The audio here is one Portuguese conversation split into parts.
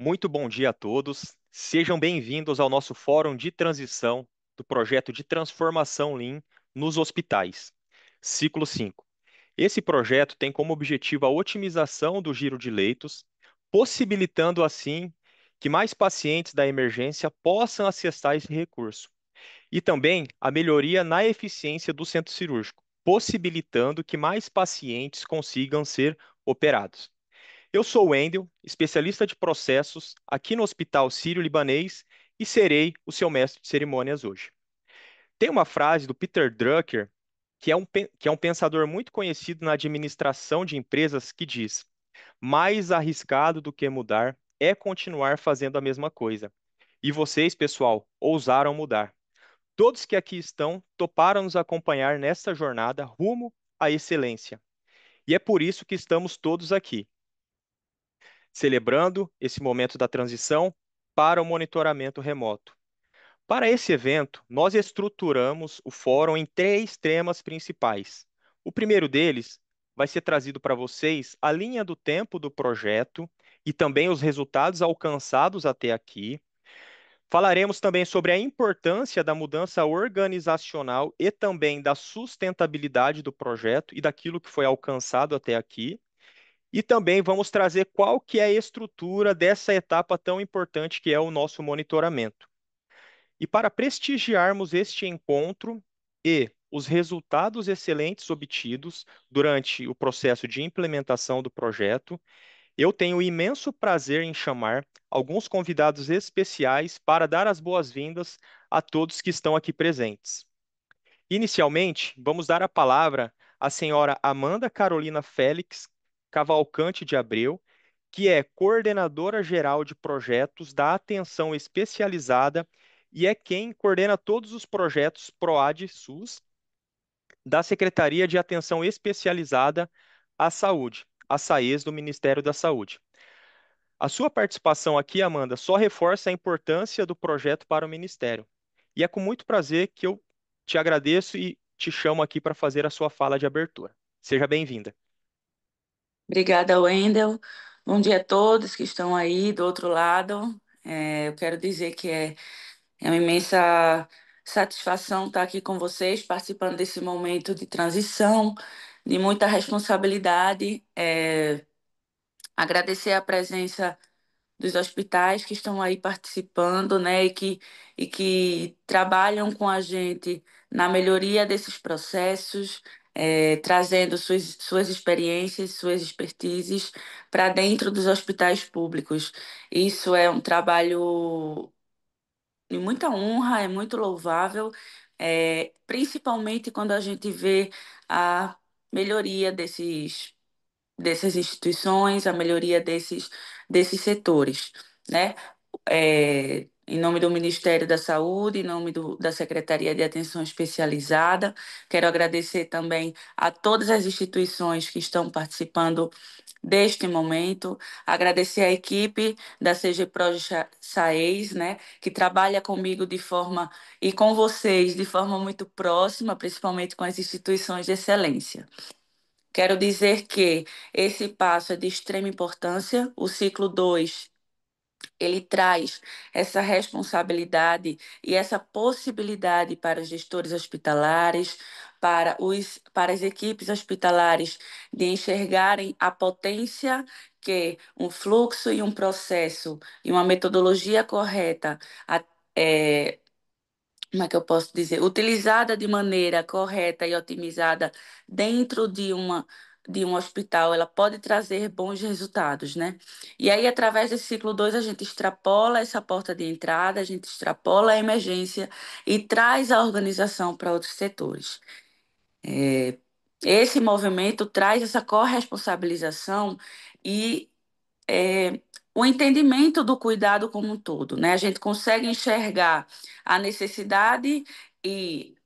Muito bom dia a todos. Sejam bem-vindos ao nosso Fórum de Transição do projeto de transformação Lean nos hospitais, ciclo 5. Esse projeto tem como objetivo a otimização do giro de leitos, possibilitando assim que mais pacientes da emergência possam acessar esse recurso, e também a melhoria na eficiência do centro cirúrgico, possibilitando que mais pacientes consigam ser operados. Eu sou o Wendel, especialista de processos aqui no Hospital Sírio-Libanês e serei o seu mestre de cerimônias hoje. Tem uma frase do Peter Drucker, que é um pensador muito conhecido na administração de empresas, que diz: mais arriscado do que mudar é continuar fazendo a mesma coisa. E vocês, pessoal, ousaram mudar. Todos que aqui estão toparam nos acompanhar nessa jornada rumo à excelência. E é por isso que estamos todos aqui, celebrando esse momento da transição para o monitoramento remoto. Para esse evento, nós estruturamos o fórum em três temas principais. O primeiro deles vai ser trazido para vocês a linha do tempo do projeto e também os resultados alcançados até aqui. Falaremos também sobre a importância da mudança organizacional e também da sustentabilidade do projeto e daquilo que foi alcançado até aqui. E também vamos trazer qual que é a estrutura dessa etapa tão importante que é o nosso monitoramento. E para prestigiarmos este encontro e os resultados excelentes obtidos durante o processo de implementação do projeto, eu tenho o imenso prazer em chamar alguns convidados especiais para dar as boas-vindas a todos que estão aqui presentes. Inicialmente, vamos dar a palavra à senhora Amanda Carolina Félix Cavalcante de Abreu, que é coordenadora geral de projetos da Atenção Especializada e é quem coordena todos os projetos PROAD SUS da Secretaria de Atenção Especializada à Saúde, a SAES do Ministério da Saúde. A sua participação aqui, Amanda, só reforça a importância do projeto para o Ministério. E é com muito prazer que eu te agradeço e te chamo aqui para fazer a sua fala de abertura. Seja bem-vinda. Obrigada, Wendel. Bom dia a todos que estão aí do outro lado. Eu quero dizer que é uma imensa satisfação estar aqui com vocês, participando desse momento de transição, de muita responsabilidade. Agradecer a presença dos hospitais que estão aí participando, né, e que trabalham com a gente na melhoria desses processos, trazendo suas experiências, suas expertises para dentro dos hospitais públicos. Isso é um trabalho de muita honra, é muito louvável, principalmente quando a gente vê a melhoria dessas instituições, a melhoria desses setores, né? Em nome do Ministério da Saúde, em nome da Secretaria de Atenção Especializada, quero agradecer também a todas as instituições que estão participando deste momento, agradecer a equipe da CG Proj Saez, né, que trabalha comigo de forma e com vocês de forma muito próxima, principalmente com as instituições de excelência. Quero dizer que esse passo é de extrema importância. O ciclo 2 ele traz essa responsabilidade e essa possibilidade para os gestores hospitalares, para as equipes hospitalares de enxergarem a potência que um fluxo e um processo e uma metodologia correta a- é, como é que eu posso dizer, utilizada de maneira correta e otimizada dentro de um hospital, ela pode trazer bons resultados, né? E aí, através desse ciclo 2 a gente extrapola essa porta de entrada, a gente extrapola a emergência e traz a organização para outros setores. É, Esse movimento traz essa corresponsabilização e o entendimento do cuidado como um todo, né? A gente consegue enxergar a necessidade e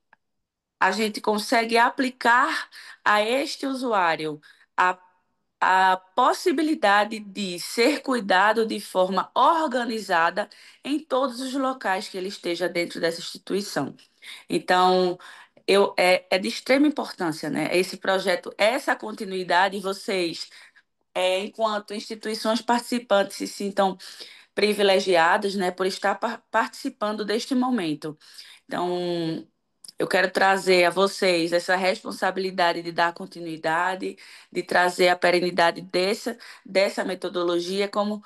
a gente consegue aplicar a este usuário a, a possibilidade de ser cuidado de forma organizada em todos os locais que ele esteja dentro dessa instituição. Então, é de extrema importância, né? Esse projeto, essa continuidade, vocês enquanto instituições participantes se sintam privilegiados, né, por estar participando deste momento. Então, eu quero trazer a vocês essa responsabilidade de dar continuidade, de trazer a perenidade dessa metodologia, como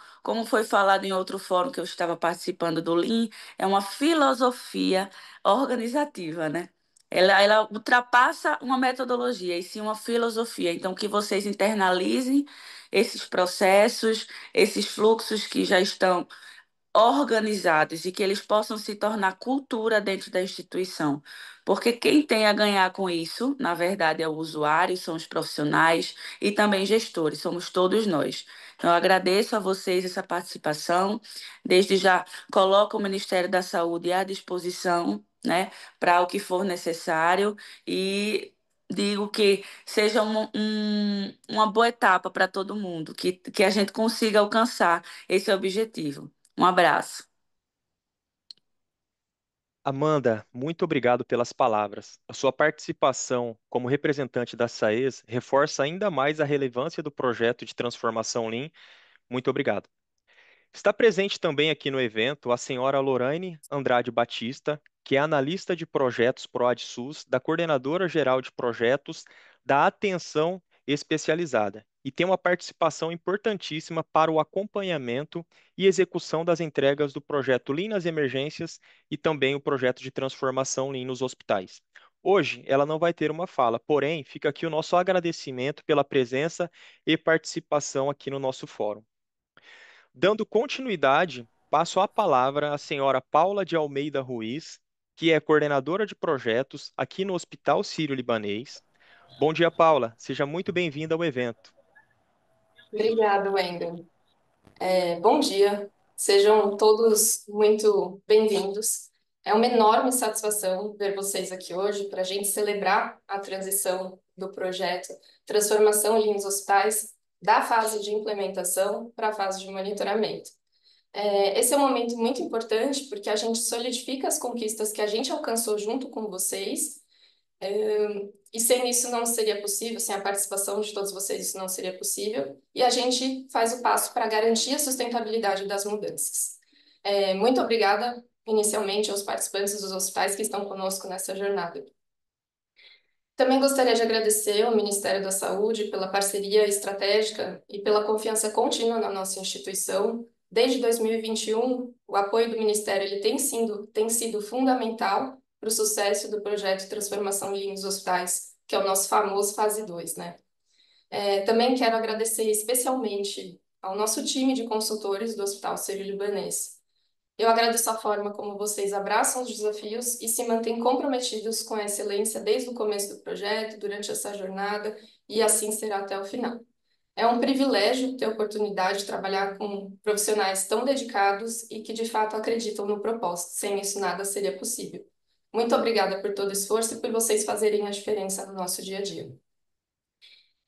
foi falado em outro fórum que eu estava participando do Lean, é uma filosofia organizativa, né? Ela ultrapassa uma metodologia e sim uma filosofia. Então, que vocês internalizem esses processos, esses fluxos que já estão organizados e que eles possam se tornar cultura dentro da instituição. Porque quem tem a ganhar com isso, na verdade, é o usuário, são os profissionais e também gestores, somos todos nós. Então, eu agradeço a vocês essa participação. Desde já, coloco o Ministério da Saúde à disposição, né, para o que for necessário e digo que seja uma boa etapa para todo mundo, que a gente consiga alcançar esse objetivo. Um abraço. Amanda, muito obrigado pelas palavras. A sua participação como representante da SAES reforça ainda mais a relevância do projeto de transformação Lean. Muito obrigado. Está presente também aqui no evento a senhora Lorraine Andrade Batista, que é analista de projetos ProAdSUS, da Coordenadora Geral de Projetos da Atenção Especializada, e tem uma participação importantíssima para o acompanhamento e execução das entregas do projeto Lean nas emergências e também o projeto de transformação Lean nos hospitais. Hoje ela não vai ter uma fala, porém fica aqui o nosso agradecimento pela presença e participação aqui no nosso fórum. Dando continuidade, passo a palavra à senhora Paula de Almeida Ruiz, que é coordenadora de projetos aqui no Hospital Sírio-Libanês. Bom dia, Paula. Seja muito bem-vinda ao evento. Obrigada, Wendel. Bom dia, sejam todos muito bem-vindos. É uma enorme satisfação ver vocês aqui hoje para a gente celebrar a transição do projeto Transformação Linha dos Hospitais da fase de implementação para a fase de monitoramento. Esse é um momento muito importante porque a gente solidifica as conquistas que a gente alcançou junto com vocês, e sem isso não seria possível, sem a participação de todos vocês isso não seria possível, e a gente faz o passo para garantir a sustentabilidade das mudanças. Muito obrigada, inicialmente, aos participantes dos hospitais que estão conosco nessa jornada. Também gostaria de agradecer ao Ministério da Saúde pela parceria estratégica e pela confiança contínua na nossa instituição. Desde 2021, o apoio do Ministério ele tem sido fundamental para o sucesso do projeto Transformação em Linha dos Hospitais, que é o nosso famoso Fase 2, né? Também quero agradecer especialmente ao nosso time de consultores do Hospital Sírio-Libanês. Eu agradeço a forma como vocês abraçam os desafios e se mantêm comprometidos com a excelência desde o começo do projeto, durante essa jornada, e assim será até o final. É um privilégio ter a oportunidade de trabalhar com profissionais tão dedicados e que de fato acreditam no propósito. Sem isso, nada seria possível. Muito obrigada por todo o esforço e por vocês fazerem a diferença no nosso dia a dia.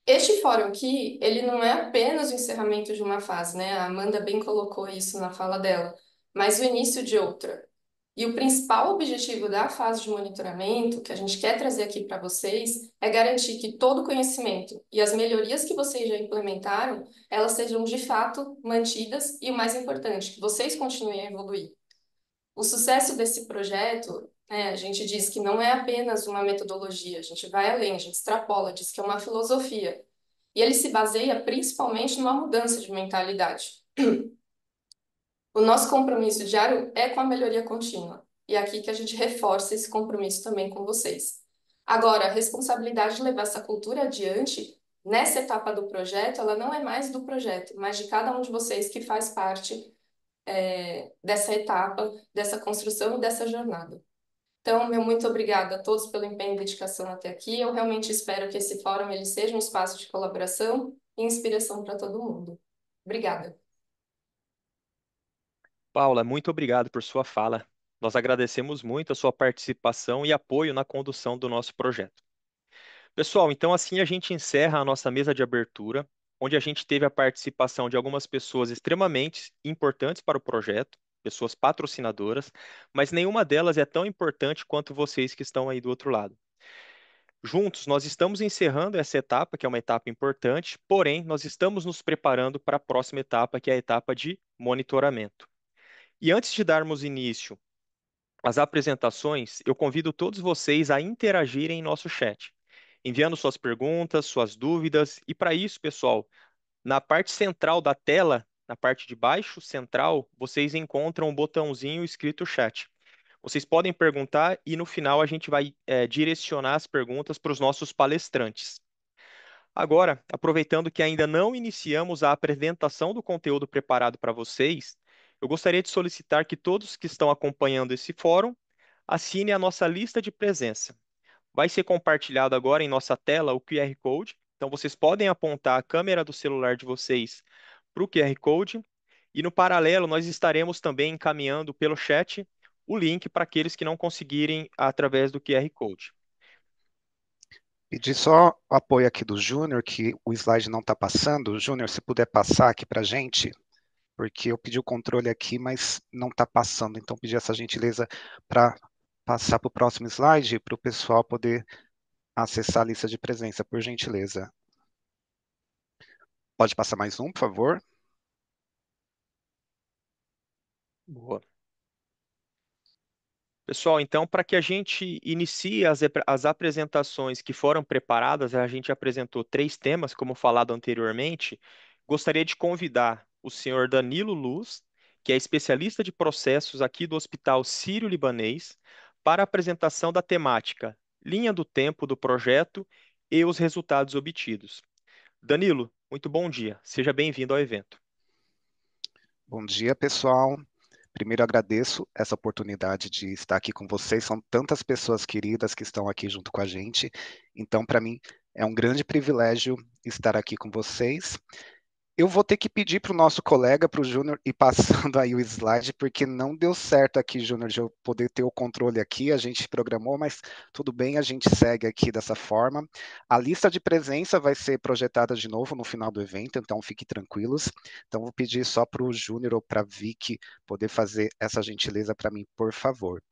Este fórum aqui, ele não é apenas o encerramento de uma fase, né? A Amanda bem colocou isso na fala dela, mas o início de outra. E o principal objetivo da fase de monitoramento, que a gente quer trazer aqui para vocês, é garantir que todo o conhecimento e as melhorias que vocês já implementaram, elas sejam de fato mantidas e o mais importante, que vocês continuem a evoluir. O sucesso desse projeto, a gente diz que não é apenas uma metodologia, a gente vai além, a gente extrapola, diz que é uma filosofia. E ele se baseia principalmente numa mudança de mentalidade. O nosso compromisso diário é com a melhoria contínua. E é aqui que a gente reforça esse compromisso também com vocês. Agora, a responsabilidade de levar essa cultura adiante, nessa etapa do projeto, ela não é mais do projeto, mas de cada um de vocês que faz parte dessa etapa, dessa construção e dessa jornada. Então, meu muito obrigada a todos pelo empenho e dedicação até aqui. Eu realmente espero que esse fórum ele seja um espaço de colaboração e inspiração para todo mundo. Obrigada. Paula, muito obrigado por sua fala. Nós agradecemos muito a sua participação e apoio na condução do nosso projeto. Pessoal, então assim a gente encerra a nossa mesa de abertura, onde a gente teve a participação de algumas pessoas extremamente importantes para o projeto, pessoas patrocinadoras, mas nenhuma delas é tão importante quanto vocês que estão aí do outro lado. Juntos, nós estamos encerrando essa etapa, que é uma etapa importante, porém, nós estamos nos preparando para a próxima etapa, que é a etapa de monitoramento. E antes de darmos início às apresentações, eu convido todos vocês a interagirem em nosso chat, enviando suas perguntas, suas dúvidas, e para isso, pessoal, na parte central da tela, na parte de baixo central, vocês encontram um botãozinho escrito chat. Vocês podem perguntar e no final a gente vai direcionar as perguntas para os nossos palestrantes. Agora, aproveitando que ainda não iniciamos a apresentação do conteúdo preparado para vocês, eu gostaria de solicitar que todos que estão acompanhando esse fórum assinem a nossa lista de presença. Vai ser compartilhado agora em nossa tela o QR Code, então vocês podem apontar a câmera do celular de vocês para o QR Code e no paralelo nós estaremos também encaminhando pelo chat o link para aqueles que não conseguirem através do QR Code. Pedir só o apoio aqui do Júnior, que o slide não está passando. Júnior, se puder passar aqui para a gente, porque eu pedi o controle aqui, mas não está passando. Então, pedir essa gentileza para passar para o próximo slide, para o pessoal poder acessar a lista de presença, por gentileza. Pode passar mais um, por favor? Boa. Pessoal, então, para que a gente inicie as apresentações que foram preparadas, a gente apresentou 3 temas, como falado anteriormente. Gostaria de convidar o senhor Danilo Luz, que é especialista de processos aqui do Hospital Sírio-Libanês, para a apresentação da temática Linha do Tempo do projeto e os resultados obtidos. Danilo, muito bom dia. Seja bem-vindo ao evento. Bom dia, pessoal. Primeiro, agradeço essa oportunidade de estar aqui com vocês. São tantas pessoas queridas que estão aqui junto com a gente. Então, para mim, é um grande privilégio estar aqui com vocês. Eu vou ter que pedir para o nosso colega, para o Júnior, ir passando aí o slide, porque não deu certo aqui, Júnior, de eu poder ter o controle aqui. A gente programou, mas tudo bem, a gente segue aqui dessa forma. A lista de presença vai ser projetada de novo no final do evento, então fiquem tranquilos. Então, vou pedir só para o Júnior ou para a Vicky poder fazer essa gentileza para mim, por favor.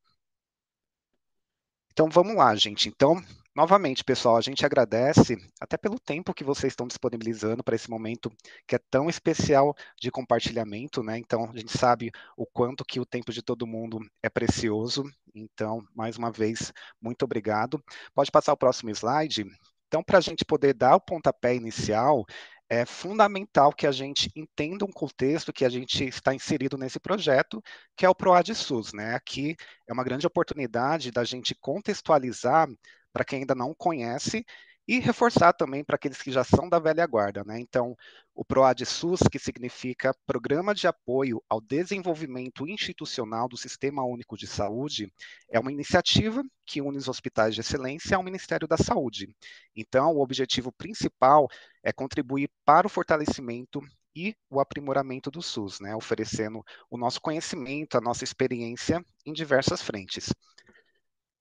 Então vamos lá, gente. Então, novamente, pessoal, a gente agradece até pelo tempo que vocês estão disponibilizando para esse momento que é tão especial de compartilhamento, né? Então, a gente sabe o quanto que o tempo de todo mundo é precioso. Então, mais uma vez, muito obrigado. Pode passar o próximo slide. Então, para a gente poder dar o pontapé inicial, é fundamental que a gente entenda um contexto que a gente está inserido nesse projeto, que é o PROAD SUS, né? Aqui é uma grande oportunidade da gente contextualizar para quem ainda não conhece e reforçar também para aqueles que já são da velha guarda, né? Então, o PROAD SUS, que significa Programa de Apoio ao Desenvolvimento Institucional do Sistema Único de Saúde, é uma iniciativa que une os hospitais de excelência ao Ministério da Saúde. Então, o objetivo principal é contribuir para o fortalecimento e o aprimoramento do SUS, né, oferecendo o nosso conhecimento, a nossa experiência em diversas frentes.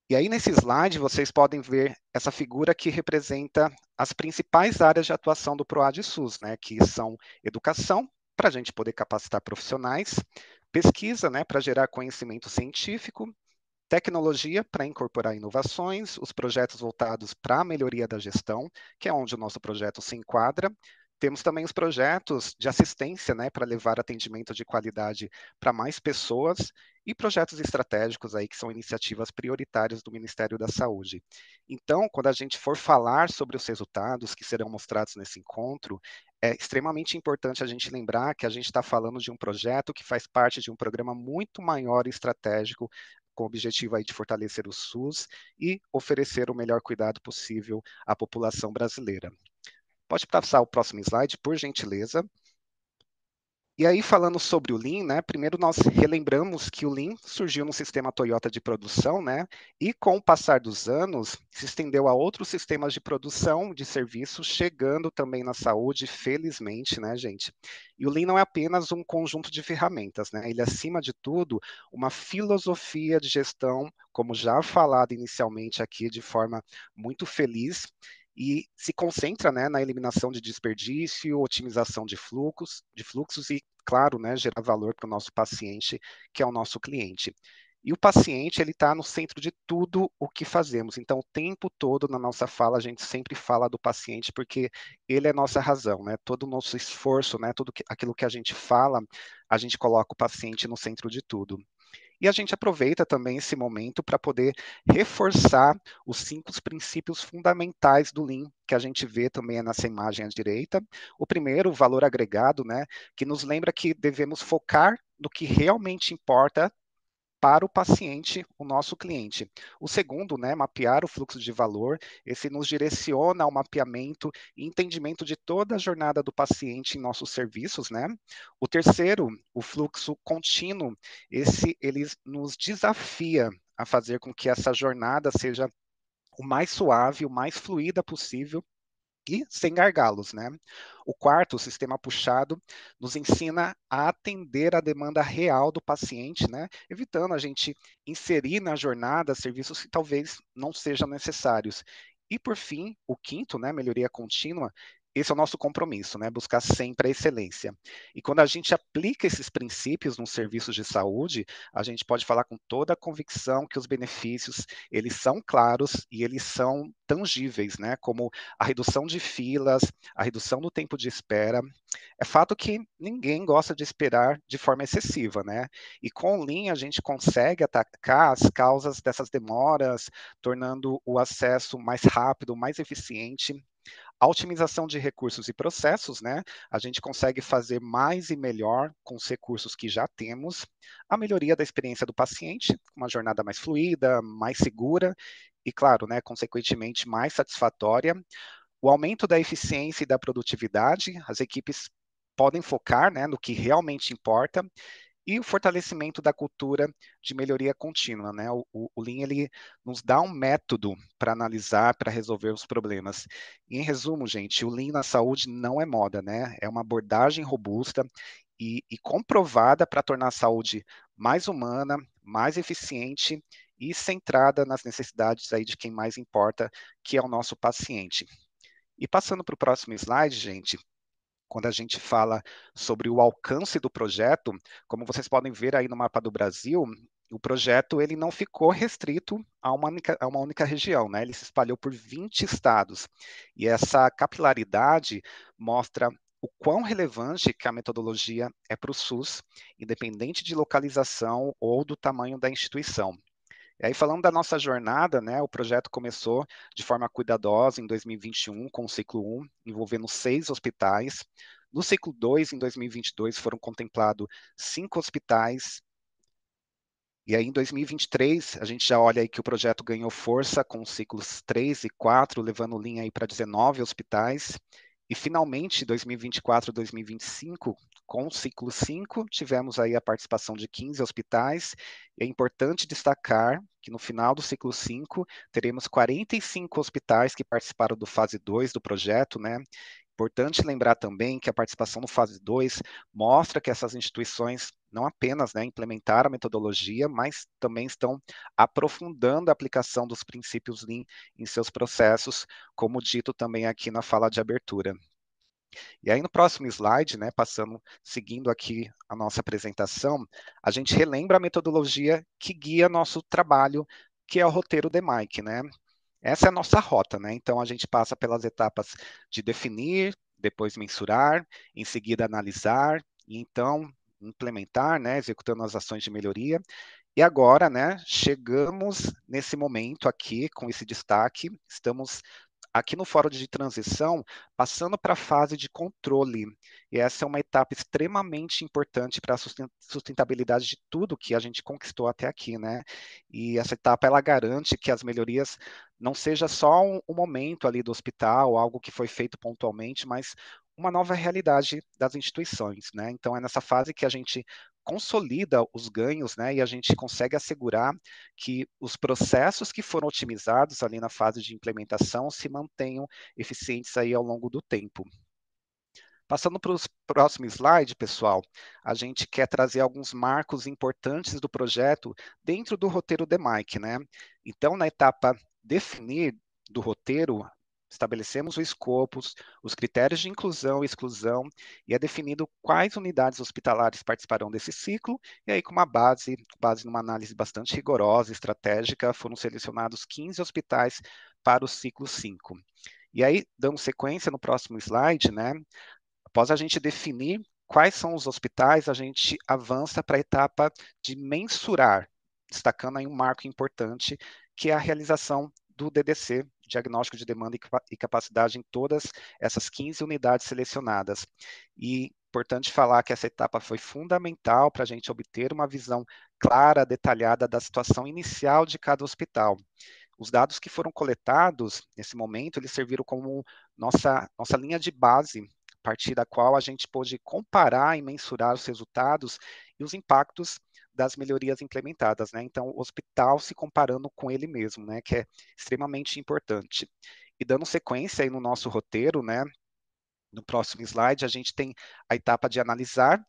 E aí, nesse slide, vocês podem ver essa figura que representa as principais áreas de atuação do PROAD SUS, né, que são educação, para a gente poder capacitar profissionais, pesquisa, né, para gerar conhecimento científico, tecnologia para incorporar inovações, os projetos voltados para a melhoria da gestão, que é onde o nosso projeto se enquadra. Temos também os projetos de assistência, né, para levar atendimento de qualidade para mais pessoas e projetos estratégicos aí que são iniciativas prioritárias do Ministério da Saúde. Então, quando a gente for falar sobre os resultados que serão mostrados nesse encontro, é extremamente importante a gente lembrar que a gente está falando de um projeto que faz parte de um programa muito maior e estratégico com o objetivo aí de fortalecer o SUS e oferecer o melhor cuidado possível à população brasileira. Pode passar o próximo slide, por gentileza. E aí, falando sobre o Lean, né, primeiro nós relembramos que o Lean surgiu no sistema Toyota de produção, né, e com o passar dos anos, se estendeu a outros sistemas de produção de serviços, chegando também na saúde, felizmente, né, gente? E o Lean não é apenas um conjunto de ferramentas, né, ele é, acima de tudo, uma filosofia de gestão, como já falado inicialmente aqui, de forma muito feliz, e se concentra, né, na eliminação de desperdício, otimização de fluxos e, claro, né, gerar valor para o nosso paciente, que é o nosso cliente. E o paciente, ele está no centro de tudo o que fazemos. Então, o tempo todo na nossa fala, a gente sempre fala do paciente, porque ele é nossa razão, né? Todo o nosso esforço, né? Aquilo que a gente fala, a gente coloca o paciente no centro de tudo. E a gente aproveita também esse momento para poder reforçar os 5 princípios fundamentais do Lean, que a gente vê também nessa imagem à direita. O primeiro, o valor agregado, né, que nos lembra que devemos focar no que realmente importa para o paciente, o nosso cliente. O segundo, né, mapear o fluxo de valor, esse nos direciona ao mapeamento e entendimento de toda a jornada do paciente em nossos serviços, né? O terceiro, o fluxo contínuo, esse ele nos desafia a fazer com que essa jornada seja o mais suave, o mais fluida possível e sem gargalos, né? O quarto, o sistema puxado, nos ensina a atender a demanda real do paciente, né? Evitando a gente inserir na jornada serviços que talvez não sejam necessários. E por fim, o quinto, né, melhoria contínua, esse é o nosso compromisso, né? Buscar sempre a excelência. E quando a gente aplica esses princípios nos serviços de saúde, a gente pode falar com toda a convicção que os benefícios, eles são claros e eles são tangíveis, né? Como a redução de filas, a redução do tempo de espera. É fato que ninguém gosta de esperar de forma excessiva, né? E com o Lean a gente consegue atacar as causas dessas demoras, tornando o acesso mais rápido, mais eficiente. A otimização de recursos e processos, né? A gente consegue fazer mais e melhor com os recursos que já temos. A melhoria da experiência do paciente, uma jornada mais fluida, mais segura e, claro, né, consequentemente, mais satisfatória. O aumento da eficiência e da produtividade, as equipes podem focar, né, no que realmente importa, e o fortalecimento da cultura de melhoria contínua, né? O Lean, ele nos dá um método para analisar, para resolver os problemas. E, em resumo, gente, o Lean na saúde não é moda, né? É uma abordagem robusta e comprovada para tornar a saúde mais humana, mais eficiente e centrada nas necessidades aí de quem mais importa, que é o nosso paciente. E passando para o próximo slide, gente, quando a gente fala sobre o alcance do projeto, como vocês podem ver aí no mapa do Brasil, o projeto ele não ficou restrito a uma única região, né? Ele se espalhou por 20 estados. E essa capilaridade mostra o quão relevante que a metodologia é para o SUS, independente de localização ou do tamanho da instituição. E aí, falando da nossa jornada, né, o projeto começou de forma cuidadosa em 2021, com o ciclo 1, envolvendo 6 hospitais. No ciclo 2, em 2022, foram contemplados 5 hospitais. E aí, em 2023, a gente já olha aí que o projeto ganhou força com os ciclos 3 e 4, levando linha aí para 19 hospitais. E, finalmente, 2024 e 2025, com o ciclo 5, tivemos aí a participação de 15 hospitais. E é importante destacar que, no final do ciclo 5, teremos 45 hospitais que participaram do fase 2 do projeto, né? Importante lembrar também que a participação no fase 2 mostra que essas instituições não apenas, né, implementaram a metodologia, mas também estão aprofundando a aplicação dos princípios Lean em seus processos, como dito também aqui na fala de abertura. E aí no próximo slide, né, seguindo aqui a nossa apresentação, a gente relembra a metodologia que guia nosso trabalho, que é o roteiro DMAIC, né? Essa é a nossa rota, né? Então a gente passa pelas etapas de definir, depois mensurar, em seguida analisar, e então implementar, né? Executando as ações de melhoria. E agora, né? Chegamos nesse momento aqui, com esse destaque, estamos aqui no fórum de transição, passando para a fase de controle. E essa é uma etapa extremamente importante para a sustentabilidade de tudo que a gente conquistou até aqui, né? E essa etapa, ela garante que as melhorias não seja só um momento ali do hospital, algo que foi feito pontualmente, mas uma nova realidade das instituições, né? Então, é nessa fase que a gente consolida os ganhos, né, e a gente consegue assegurar que os processos que foram otimizados ali na fase de implementação se mantenham eficientes aí ao longo do tempo. Passando para o próximo slide, pessoal, a gente quer trazer alguns marcos importantes do projeto dentro do roteiro DMAIC, né? Então, na etapa definir do roteiro, estabelecemos o escopo, os critérios de inclusão e exclusão, e é definido quais unidades hospitalares participarão desse ciclo, e aí com uma base numa análise bastante rigorosa, estratégica, foram selecionados 15 hospitais para o ciclo 5. E aí, dando sequência no próximo slide, né? Após a gente definir quais são os hospitais, a gente avança para a etapa de mensurar, destacando aí um marco importante, que é a realização do DDC, Diagnóstico de Demanda e Capacidade, em todas essas 15 unidades selecionadas. E importante falar que essa etapa foi fundamental para a gente obter uma visão clara, detalhada da situação inicial de cada hospital. Os dados que foram coletados nesse momento, eles serviram como nossa linha de base, a partir da qual a gente pôde comparar e mensurar os resultados e os impactos das melhorias implementadas, né? Então, o hospital se comparando com ele mesmo, né? Que é extremamente importante. E dando sequência aí no nosso roteiro, né? No próximo slide, a gente tem a etapa de analisar,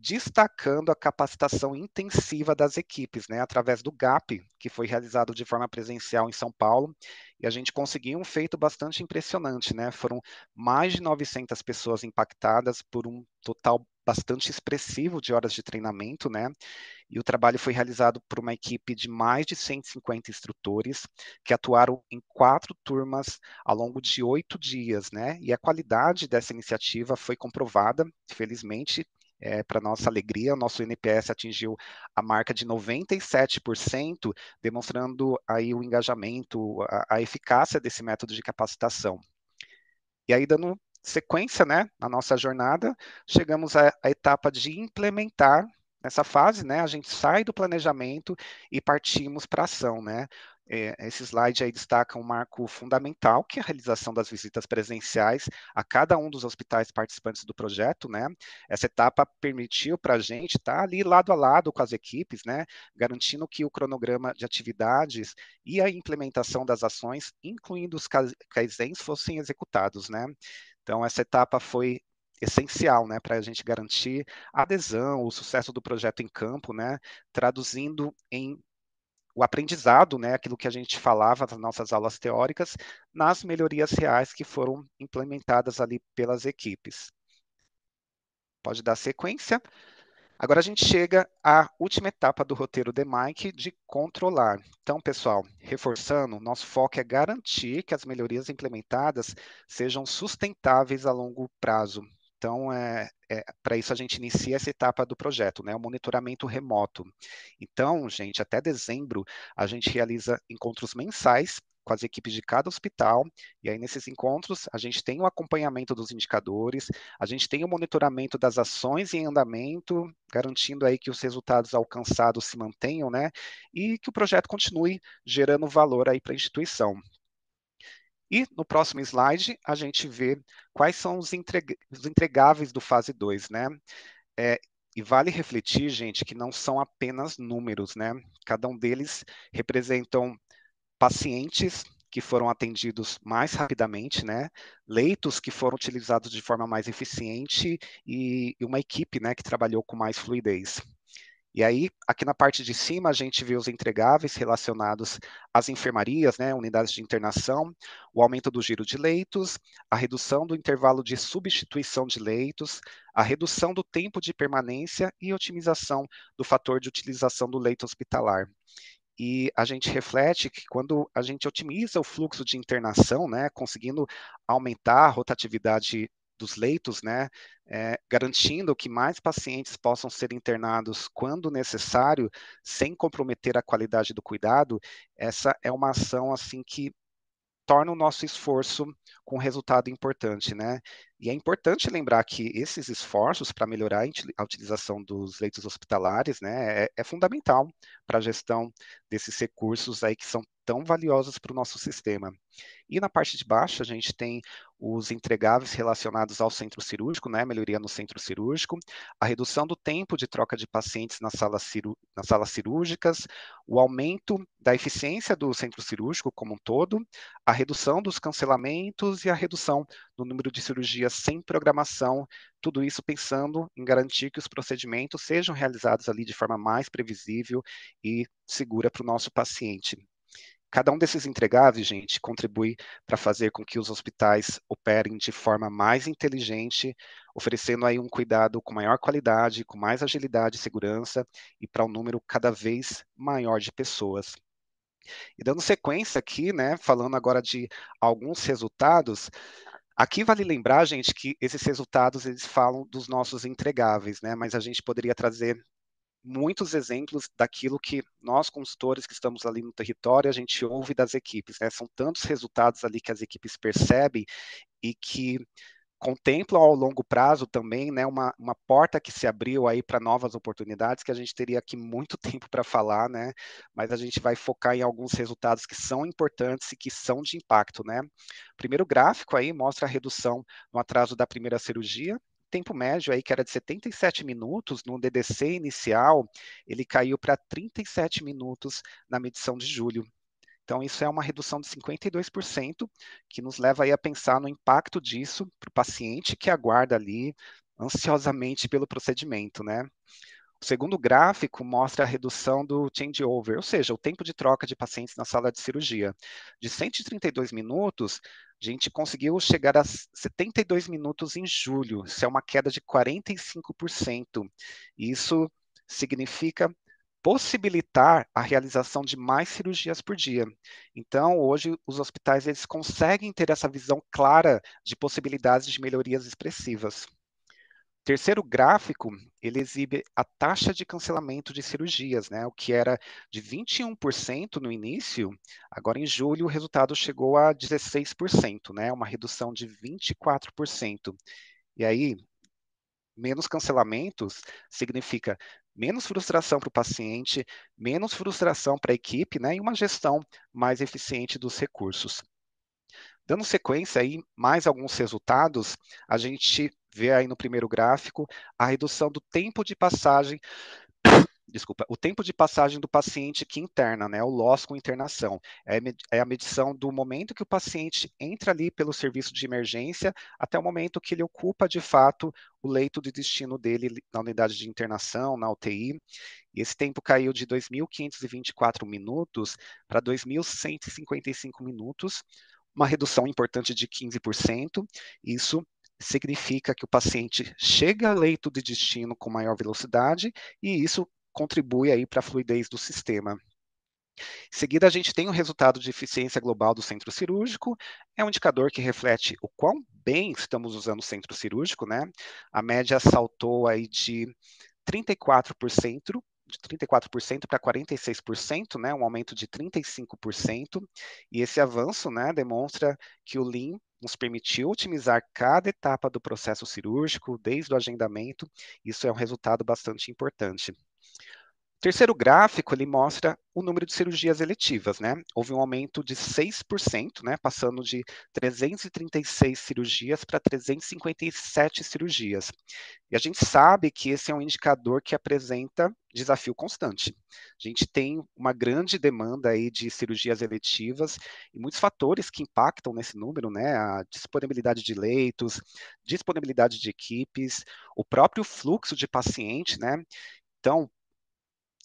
destacando a capacitação intensiva das equipes, né, através do GAP, que foi realizado de forma presencial em São Paulo, e a gente conseguiu um feito bastante impressionante, né, foram mais de 900 pessoas impactadas por um total bastante expressivo de horas de treinamento, né, e o trabalho foi realizado por uma equipe de mais de 150 instrutores, que atuaram em 4 turmas ao longo de 8 dias, né? E a qualidade dessa iniciativa foi comprovada, felizmente, para nossa alegria, o nosso NPS atingiu a marca de 97%, demonstrando aí o engajamento, a eficácia desse método de capacitação. E aí, dando sequência, né, na nossa jornada, chegamos à etapa de implementar. Nessa fase, né, a gente sai do planejamento e partimos para a ação, né? esse slide aí destaca um marco fundamental, que é a realização das visitas presenciais a cada um dos hospitais participantes do projeto, né? Essa etapa permitiu para a gente estar ali lado a lado com as equipes, né? Garantindo que o cronograma de atividades e a implementação das ações, incluindo os kaizens, fossem executados, né? Então, essa etapa foi essencial, né, para a gente garantir a adesão, o sucesso do projeto em campo, né, traduzindo em o aprendizado, né, aquilo que a gente falava nas nossas aulas teóricas, nas melhorias reais que foram implementadas ali pelas equipes. Pode dar sequência. Agora a gente chega à última etapa do roteiro de Mike de controlar. Então, pessoal, reforçando, nosso foco é garantir que as melhorias implementadas sejam sustentáveis a longo prazo. Então, para isso a gente inicia essa etapa do projeto, né, o monitoramento remoto. Então, gente, até dezembro a gente realiza encontros mensais com as equipes de cada hospital, e aí nesses encontros a gente tem o acompanhamento dos indicadores, a gente tem o monitoramento das ações em andamento, garantindo aí que os resultados alcançados se mantenham, né, e que o projeto continue gerando valor aí para a instituição. E no próximo slide a gente vê quais são os entregáveis do fase 2, né? E vale refletir, gente, que não são apenas números, né? Cada um deles representam pacientes que foram atendidos mais rapidamente, né? Leitos que foram utilizados de forma mais eficiente e uma equipe, né, que trabalhou com mais fluidez. E aí, aqui na parte de cima, a gente vê os entregáveis relacionados às enfermarias, né, unidades de internação, o aumento do giro de leitos, a redução do intervalo de substituição de leitos, a redução do tempo de permanência e otimização do fator de utilização do leito hospitalar. E a gente reflete que quando a gente otimiza o fluxo de internação, né, conseguindo aumentar a rotatividade dos leitos, né, garantindo que mais pacientes possam ser internados quando necessário, sem comprometer a qualidade do cuidado, essa é uma ação assim que torna o nosso esforço com resultado importante, né? E é importante lembrar que esses esforços para melhorar a utilização dos leitos hospitalares, né, é fundamental para a gestão desses recursos aí que são tão valiosos para o nosso sistema. E na parte de baixo, a gente tem os entregáveis relacionados ao centro cirúrgico, né, melhoria no centro cirúrgico, a redução do tempo de troca de pacientes nas salas cirúrgicas, o aumento da eficiência do centro cirúrgico como um todo, a redução dos cancelamentos e a redução do número de cirurgias sem programação, tudo isso pensando em garantir que os procedimentos sejam realizados ali de forma mais previsível e segura para o nosso paciente. Cada um desses entregáveis, gente, contribui para fazer com que os hospitais operem de forma mais inteligente, oferecendo aí um cuidado com maior qualidade, com mais agilidade e segurança e para um número cada vez maior de pessoas. E dando sequência aqui, né, falando agora de alguns resultados, aqui vale lembrar, gente, que esses resultados eles falam dos nossos entregáveis, né, mas a gente poderia trazer muitos exemplos daquilo que nós, consultores que estamos ali no território, a gente ouve das equipes, né? São tantos resultados ali que as equipes percebem e que contemplam ao longo prazo também, né, uma porta que se abriu aí para novas oportunidades, que a gente teria aqui muito tempo para falar, né, mas a gente vai focar em alguns resultados que são importantes e que são de impacto, né. O primeiro gráfico aí mostra a redução no atraso da primeira cirurgia, tempo médio aí que era de 77 minutos no DDC inicial, ele caiu para 37 minutos na medição de julho. Então, isso é uma redução de 52%, que nos leva aí a pensar no impacto disso para o paciente que aguarda ali ansiosamente pelo procedimento, né? O segundo gráfico mostra a redução do changeover, ou seja, o tempo de troca de pacientes na sala de cirurgia. De 132 minutos, a gente conseguiu chegar a 72 minutos em julho. Isso é uma queda de 45%. Isso significa possibilitar a realização de mais cirurgias por dia. Então, hoje, os hospitais eles conseguem ter essa visão clara de possibilidades de melhorias expressivas. Terceiro gráfico, ele exibe a taxa de cancelamento de cirurgias, né? O que era de 21% no início, agora em julho o resultado chegou a 16%, né? Uma redução de 24%. E aí, menos cancelamentos significa menos frustração para o paciente, menos frustração para a equipe, né, e uma gestão mais eficiente dos recursos. Dando sequência aí, mais alguns resultados, a gente vê aí no primeiro gráfico a redução do tempo de passagem, desculpa, o tempo de passagem do paciente que interna, né, o loss com internação. É a medição do momento que o paciente entra ali pelo serviço de emergência até o momento que ele ocupa de fato o leito de destino dele na unidade de internação, na UTI. E esse tempo caiu de 2.524 minutos para 2.155 minutos, uma redução importante de 15%. Isso significa que o paciente chega ao leito de destino com maior velocidade e isso contribui aí para a fluidez do sistema. Em seguida, a gente tem o resultado de eficiência global do centro cirúrgico, é um indicador que reflete o quão bem estamos usando o centro cirúrgico, né? A média saltou aí de 34%, de 34% para 46%, né, um aumento de 35%, e esse avanço, né, demonstra que o Lean nos permitiu otimizar cada etapa do processo cirúrgico, desde o agendamento, isso é um resultado bastante importante. O terceiro gráfico, ele mostra o número de cirurgias eletivas, né? Houve um aumento de 6%, né? Passando de 336 cirurgias para 357 cirurgias. E a gente sabe que esse é um indicador que apresenta desafio constante. A gente tem uma grande demanda aí de cirurgias eletivas e muitos fatores que impactam nesse número, né? A disponibilidade de leitos, disponibilidade de equipes, o próprio fluxo de paciente, né? Então,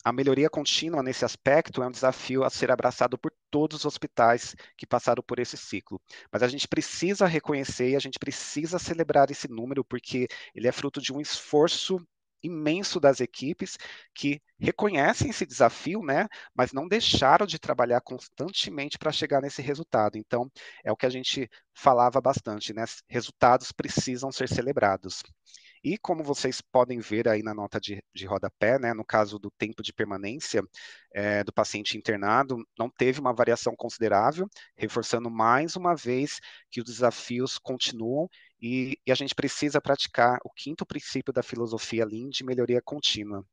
a melhoria contínua nesse aspecto é um desafio a ser abraçado por todos os hospitais que passaram por esse ciclo. Mas a gente precisa reconhecer e a gente precisa celebrar esse número, porque ele é fruto de um esforço imenso das equipes que reconhecem esse desafio, né, mas não deixaram de trabalhar constantemente para chegar nesse resultado. Então, é o que a gente falava bastante, né, resultados precisam ser celebrados. E como vocês podem ver aí na nota de rodapé, né, no caso do tempo de permanência do paciente internado, não teve uma variação considerável, reforçando mais uma vez que os desafios continuam e a gente precisa praticar o quinto princípio da filosofia Lean de melhoria contínua.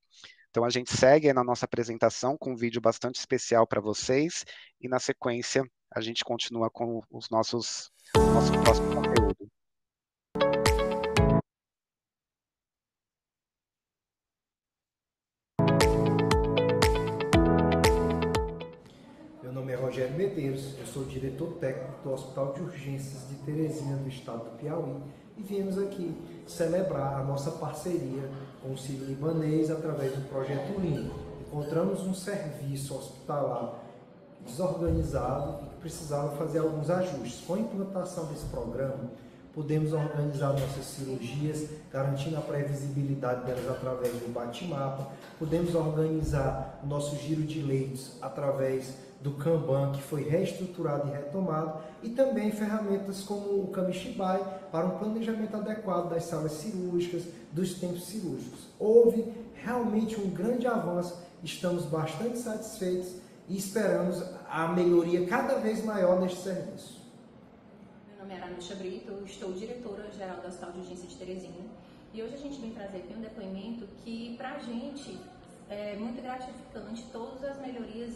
Então a gente segue aí na nossa apresentação com um vídeo bastante especial para vocês e na sequência a gente continua com os nosso próximo conteúdo. Meu nome é Rogério Medeiros, eu sou diretor técnico do Hospital de Urgências de Teresina, do estado do Piauí, e viemos aqui celebrar a nossa parceria com o Sírio-Libanês através do Projeto Lean. Encontramos um serviço hospitalar desorganizado e que precisava fazer alguns ajustes. Com a implantação desse programa, podemos organizar nossas cirurgias, garantindo a previsibilidade delas através do bate-mapa, podemos organizar o nosso giro de leitos através do Kanban, que foi reestruturado e retomado, e também ferramentas como o Kamishibai para um planejamento adequado das salas cirúrgicas, dos tempos cirúrgicos. Houve realmente um grande avanço, estamos bastante satisfeitos e esperamos a melhoria cada vez maior neste serviço. Meu nome é Aranuxa Brito, eu estou diretora-geral do Hospital de Urgência de Teresina, e hoje a gente vem trazer aqui um depoimento que, para a gente, é muito gratificante, todas as melhorias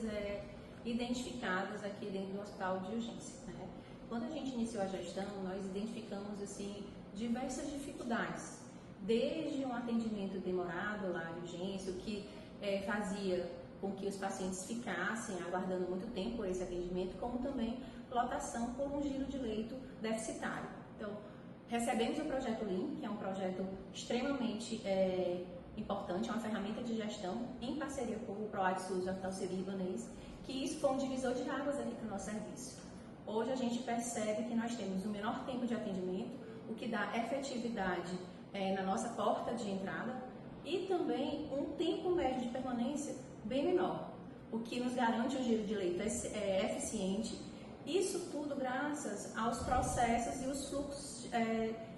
identificadas aqui dentro do Hospital de Urgência, né? Quando a gente iniciou a gestão, nós identificamos assim diversas dificuldades, desde um atendimento demorado lá de urgência, o que fazia com que os pacientes ficassem aguardando muito tempo por esse atendimento, como também lotação por um giro de leito deficitário. Então, recebemos o projeto Lean, que é um projeto extremamente importante, é uma ferramenta de gestão em parceria com o PROAD SUS, o Hospital Sírio-Libanês, que isso foi um divisor de águas aqui para o nosso serviço. Hoje a gente percebe que nós temos o menor tempo de atendimento, o que dá efetividade na nossa porta de entrada e também um tempo médio de permanência bem menor, o que nos garante um giro de leito eficiente. Isso tudo graças aos processos e os fluxos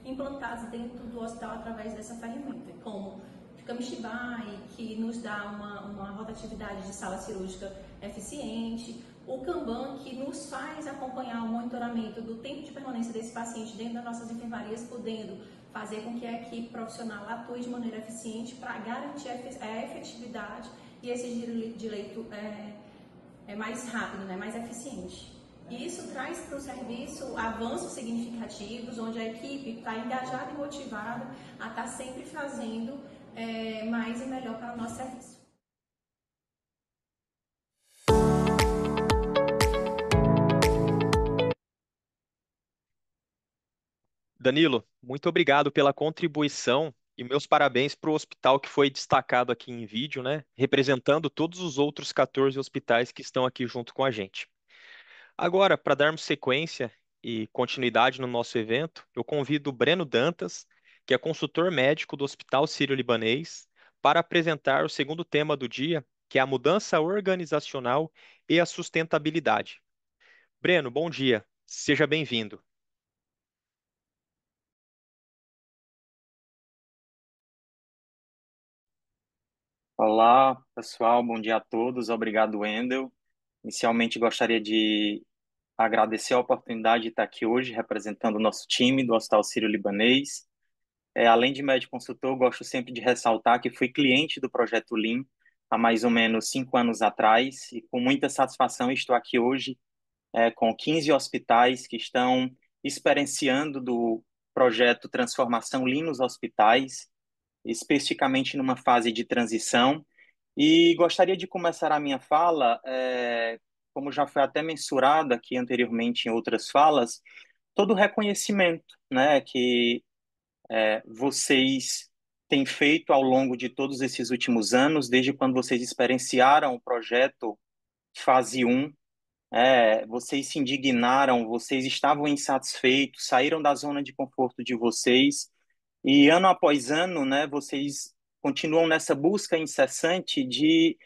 implantados dentro do hospital através dessa ferramenta, como o Kamishibai, que nos dá uma rotatividade de sala cirúrgica eficiente, o Kanban, que nos faz acompanhar o monitoramento do tempo de permanência desse paciente dentro das nossas enfermarias, podendo fazer com que a equipe profissional atue de maneira eficiente para garantir a efetividade e esse giro de leito é mais rápido, né, mais eficiente. E isso traz para o serviço avanços significativos, onde a equipe está engajada e motivada a estar sempre fazendo mais e melhor para o nosso serviço. Danilo, muito obrigado pela contribuição e meus parabéns para o hospital que foi destacado aqui em vídeo, né? Representando todos os outros 14 hospitais que estão aqui junto com a gente. Agora, para darmos sequência e continuidade no nosso evento, eu convido o Breno Dantas, que é consultor médico do Hospital Sírio-Libanês, para apresentar o segundo tema do dia, que é a mudança organizacional e a sustentabilidade. Breno, bom dia. Seja bem-vindo. Olá, pessoal, bom dia a todos. Obrigado, Wendel. Inicialmente, gostaria de agradecer a oportunidade de estar aqui hoje representando o nosso time do Hospital Sírio-Libanês. Além de médico consultor, gosto sempre de ressaltar que fui cliente do projeto Lean há mais ou menos 5 anos atrás e com muita satisfação estou aqui hoje com 15 hospitais que estão experienciando do projeto Transformação Lean nos Hospitais, especificamente numa fase de transição. E gostaria de começar a minha fala, como já foi até mensurado aqui anteriormente em outras falas, todo o reconhecimento, né, que vocês têm feito ao longo de todos esses últimos anos, desde quando vocês experienciaram o projeto Fase 1, vocês se indignaram, vocês estavam insatisfeitos, saíram da zona de conforto de vocês, e ano após ano, né, vocês continuam nessa busca incessante de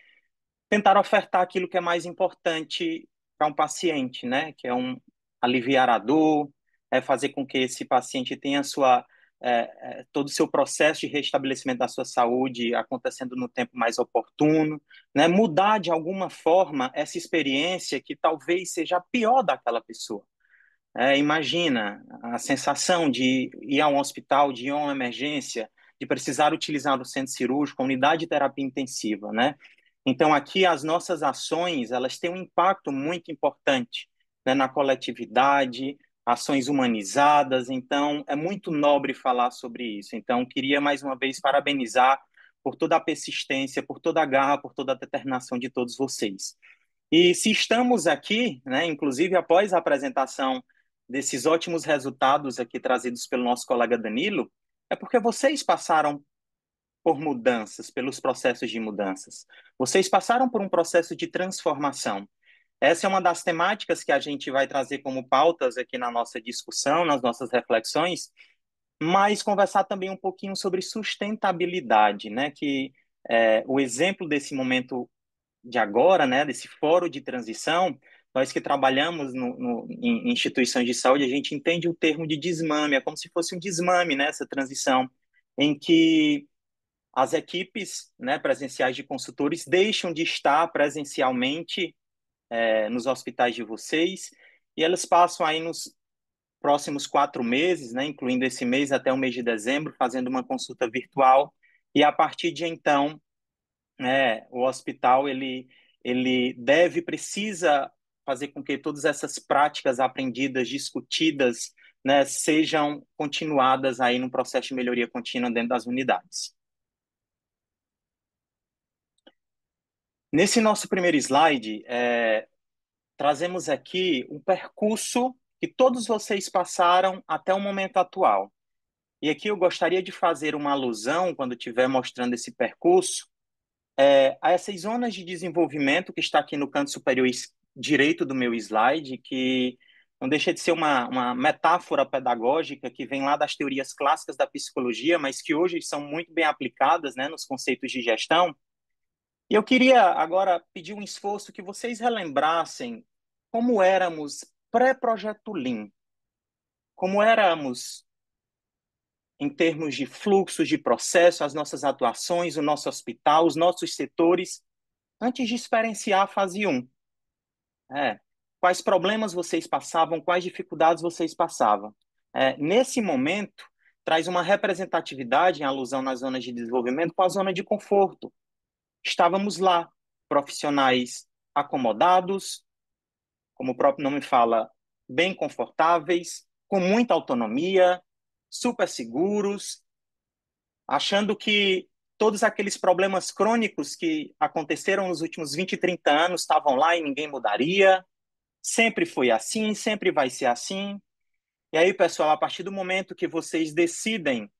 tentar ofertar aquilo que é mais importante para um paciente, né? Que é aliviar a dor, fazer com que esse paciente tenha todo o seu processo de restabelecimento da sua saúde acontecendo no tempo mais oportuno, né? Mudar de alguma forma essa experiência que talvez seja a pior daquela pessoa. Imagina a sensação de ir a um hospital, de ir a uma emergência, de precisar utilizar o centro cirúrgico, a unidade de terapia intensiva, né? Então, aqui as nossas ações, elas têm um impacto muito importante, né, na coletividade, ações humanizadas. Então, é muito nobre falar sobre isso. Então, queria mais uma vez parabenizar por toda a persistência, por toda a garra, por toda a determinação de todos vocês. E se estamos aqui, né, inclusive após a apresentação desses ótimos resultados aqui trazidos pelo nosso colega Danilo, é porque vocês passaram por mudanças, pelos processos de mudanças. Vocês passaram por um processo de transformação. Essa é uma das temáticas que a gente vai trazer como pautas aqui na nossa discussão, nas nossas reflexões, mas conversar também um pouquinho sobre sustentabilidade, né? Que o exemplo desse momento de agora, né, desse fórum de transição, nós que trabalhamos em instituições de saúde, a gente entende o termo de desmame, é como se fosse um desmame, né, essa transição, em que as equipes, né, presenciais de consultores deixam de estar presencialmente nos hospitais de vocês e elas passam aí nos próximos 4 meses, né, incluindo esse mês até o mês de dezembro, fazendo uma consulta virtual e a partir de então o hospital ele precisa fazer com que todas essas práticas aprendidas, discutidas, né, sejam continuadas aí no processo de melhoria contínua dentro das unidades. Nesse nosso primeiro slide, trazemos aqui um percurso que todos vocês passaram até o momento atual. E aqui eu gostaria de fazer uma alusão, quando estiver mostrando esse percurso, a essas zonas de desenvolvimento que está aqui no canto superior direito do meu slide, que não deixa de ser uma metáfora pedagógica que vem lá das teorias clássicas da psicologia, mas que hoje são muito bem aplicadas, né, nos conceitos de gestão. E eu queria agora pedir um esforço que vocês relembrassem como éramos pré-projeto Lean, como éramos em termos de fluxos de processo, as nossas atuações, o nosso hospital, os nossos setores, antes de experienciar a fase 1. Quais problemas vocês passavam, quais dificuldades vocês passavam. Nesse momento, traz uma representatividade em alusão nas zonas de desenvolvimento com a zona de conforto. Estávamos lá, profissionais acomodados, como o próprio nome fala, bem confortáveis, com muita autonomia, super seguros, achando que todos aqueles problemas crônicos que aconteceram nos últimos 20, 30 anos estavam lá e ninguém mudaria. Sempre foi assim, sempre vai ser assim. E aí, pessoal, a partir do momento que vocês decidem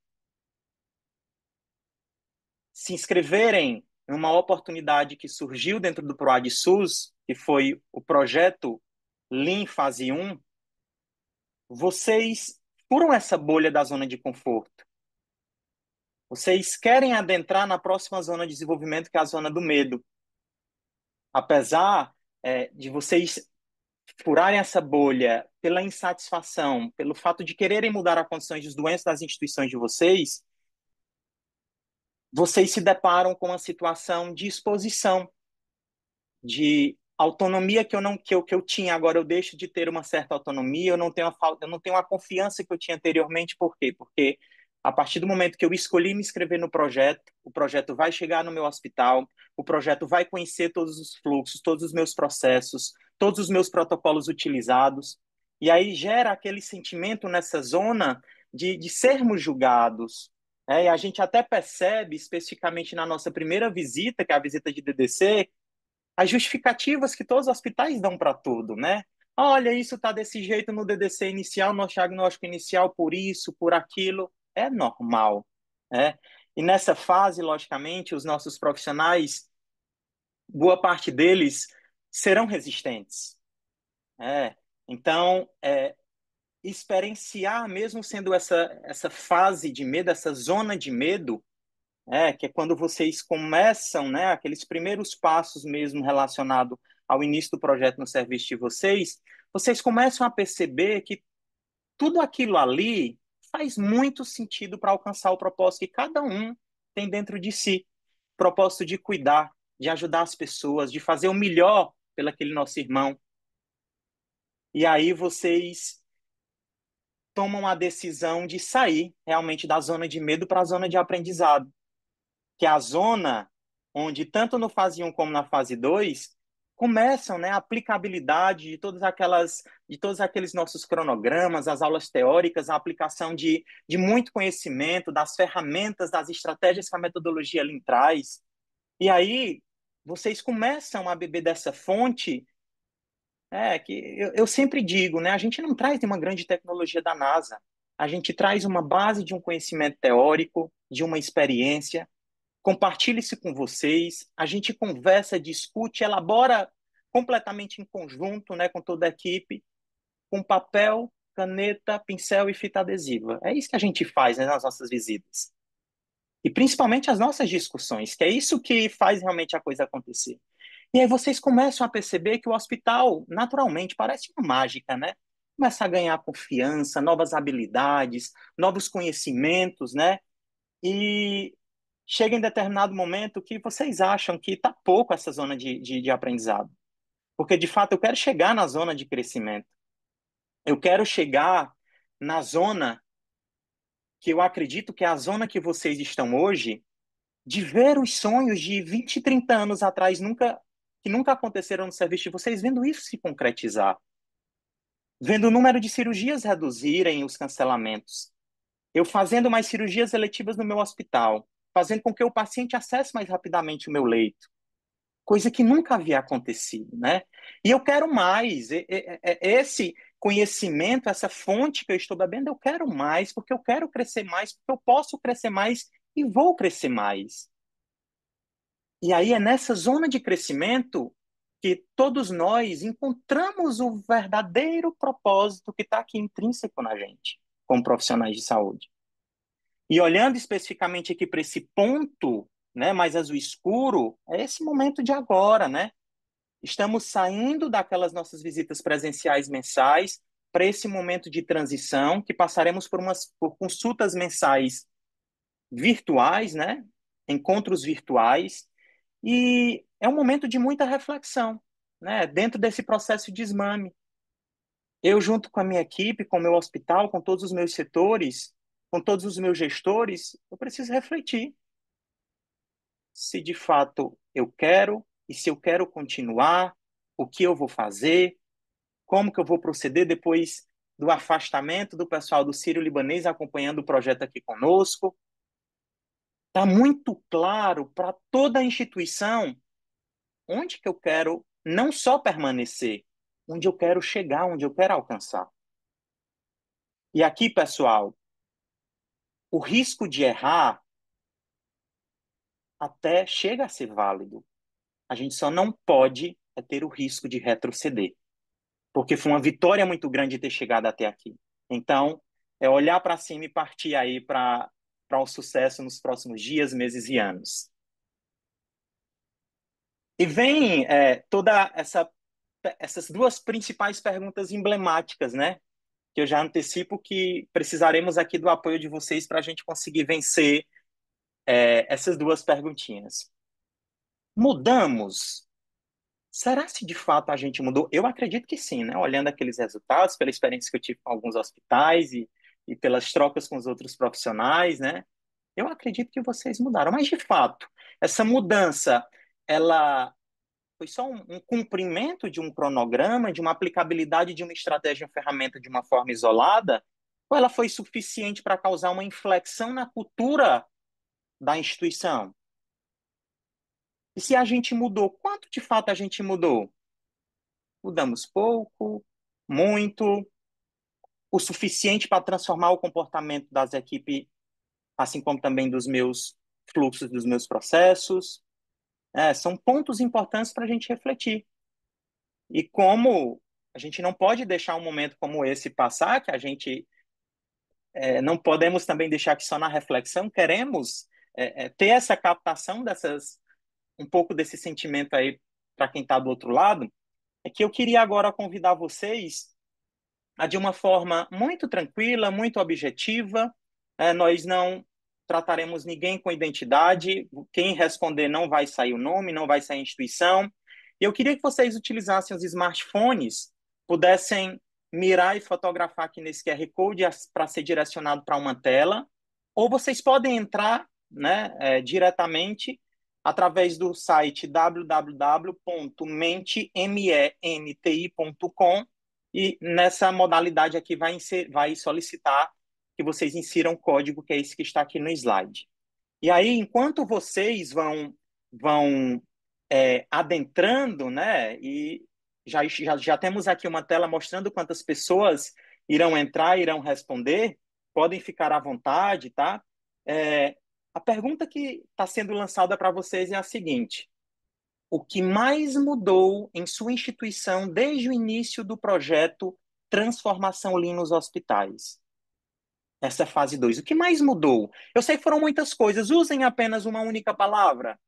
se inscreverem em uma oportunidade que surgiu dentro do PROAD SUS, que foi o projeto Lean Fase 1, vocês furam essa bolha da zona de conforto. Vocês querem adentrar na próxima zona de desenvolvimento, que é a zona do medo. Apesar de vocês furarem essa bolha pela insatisfação, pelo fato de quererem mudar as condições dos doentes das instituições de vocês, vocês se deparam com uma situação de exposição, de autonomia que eu tinha, agora eu deixo de ter uma certa autonomia, eu não tenho a confiança que eu tinha anteriormente. Por quê? Porque a partir do momento que eu escolhi me inscrever no projeto, o projeto vai chegar no meu hospital, o projeto vai conhecer todos os fluxos, todos os meus processos, todos os meus protocolos utilizados, e aí gera aquele sentimento nessa zona de sermos julgados. E a gente até percebe, especificamente na nossa primeira visita, que é a visita de DDC, as justificativas que todos os hospitais dão para tudo, né? Olha, isso está desse jeito no DDC inicial, no diagnóstico inicial, por isso, por aquilo. É normal, né? E nessa fase, logicamente, os nossos profissionais, boa parte deles serão resistentes. Então, experienciar, mesmo sendo essa fase de medo, essa zona de medo, que é quando vocês começam, né, aqueles primeiros passos mesmo relacionado ao início do projeto no serviço de vocês, vocês começam a perceber que tudo aquilo ali faz muito sentido para alcançar o propósito que cada um tem dentro de si. Propósito de cuidar, de ajudar as pessoas, de fazer o melhor pelo aquele nosso irmão. E aí vocês tomam a decisão de sair realmente da zona de medo para a zona de aprendizado, que é a zona onde, tanto no fase 1 como na fase 2, começam, né, a aplicabilidade de todos aqueles nossos cronogramas, as aulas teóricas, a aplicação de muito conhecimento, das ferramentas, das estratégias que a metodologia Lean traz. E aí, vocês começam a beber dessa fonte, que eu sempre digo, né, a gente não traz nenhuma grande tecnologia da NASA, a gente traz uma base de um conhecimento teórico, de uma experiência, compartilha isso com vocês, a gente conversa, discute, elabora completamente em conjunto, né, com toda a equipe, com papel, caneta, pincel e fita adesiva. É isso que a gente faz, né, nas nossas visitas. E principalmente as nossas discussões, que é isso que faz realmente a coisa acontecer. E aí vocês começam a perceber que o hospital, naturalmente, parece uma mágica, né? Começa a ganhar confiança, novas habilidades, novos conhecimentos, né? E chega em determinado momento que vocês acham que está pouco essa zona de aprendizado. Porque, de fato, eu quero chegar na zona de crescimento. Eu quero chegar na zona que eu acredito que é a zona que vocês estão hoje, de ver os sonhos de 20, 30 anos atrás que nunca aconteceram no serviço de vocês, vendo isso se concretizar. Vendo o número de cirurgias reduzirem, os cancelamentos. Eu fazendo mais cirurgias eletivas no meu hospital, fazendo com que o paciente acesse mais rapidamente o meu leito, coisa que nunca havia acontecido, né? E eu quero mais. Esse conhecimento, essa fonte que eu estou bebendo, eu quero mais, porque eu quero crescer mais, porque eu posso crescer mais e vou crescer mais. E aí é nessa zona de crescimento que todos nós encontramos o verdadeiro propósito que está aqui intrínseco na gente, como profissionais de saúde. E olhando especificamente aqui para esse ponto, né, mais azul escuro, é esse momento de agora, né? Estamos saindo daquelas nossas visitas presenciais mensais para esse momento de transição, que passaremos por consultas mensais virtuais, né? Encontros virtuais, e é um momento de muita reflexão, né? Dentro desse processo de desmame. Eu, junto com a minha equipe, com o meu hospital, com todos os meus setores, com todos os meus gestores, eu preciso refletir se de fato eu quero e se eu quero continuar, o que eu vou fazer, como que eu vou proceder depois do afastamento do pessoal do Sírio-Libanês acompanhando o projeto aqui conosco. Está muito claro para toda a instituição onde que eu quero não só permanecer, onde eu quero chegar, onde eu quero alcançar. E aqui, pessoal, o risco de errar até chega a ser válido. A gente só não pode ter o risco de retroceder, porque foi uma vitória muito grande ter chegado até aqui. Então, é olhar para cima e partir aí para um sucesso nos próximos dias, meses e anos. E vem toda essas duas principais perguntas emblemáticas, né? Que eu já antecipo que precisaremos aqui do apoio de vocês para a gente conseguir vencer essas duas perguntinhas. Mudamos? Será se de fato a gente mudou? Eu acredito que sim, né? Olhando aqueles resultados, pela experiência que eu tive com alguns hospitais e pelas trocas com os outros profissionais, né? Eu acredito que vocês mudaram. Mas, de fato, essa mudança, ela foi só um cumprimento de um cronograma, de uma aplicabilidade de uma estratégia, uma ferramenta de uma forma isolada? Ou ela foi suficiente para causar uma inflexão na cultura da instituição? E se a gente mudou, quanto de fato a gente mudou? Mudamos pouco, muito, o suficiente para transformar o comportamento das equipes, assim como também dos meus fluxos, dos meus processos. São pontos importantes para a gente refletir. E como a gente não pode deixar um momento como esse passar, que a gente não podemos também deixar que só na reflexão, queremos ter essa captação um pouco desse sentimento aí para quem está do outro lado, é que eu queria agora convidar vocês a, de uma forma muito tranquila, muito objetiva, nós não trataremos ninguém com identidade, quem responder não vai sair o nome, não vai sair a instituição. E eu queria que vocês utilizassem os smartphones, pudessem mirar e fotografar aqui nesse QR Code para ser direcionado para uma tela, ou vocês podem entrar, né, diretamente através do site www.menti.com e nessa modalidade aqui vai solicitar que vocês insiram o código, que é esse que está aqui no slide. E aí, enquanto vocês vão adentrando, né, e já temos aqui uma tela mostrando quantas pessoas irão entrar, irão responder, podem ficar à vontade, tá? A pergunta que está sendo lançada para vocês é a seguinte: o que mais mudou em sua instituição desde o início do projeto Transformação Lean nos Hospitais? Essa é a fase 2. O que mais mudou? Eu sei que foram muitas coisas. Usem apenas uma única palavra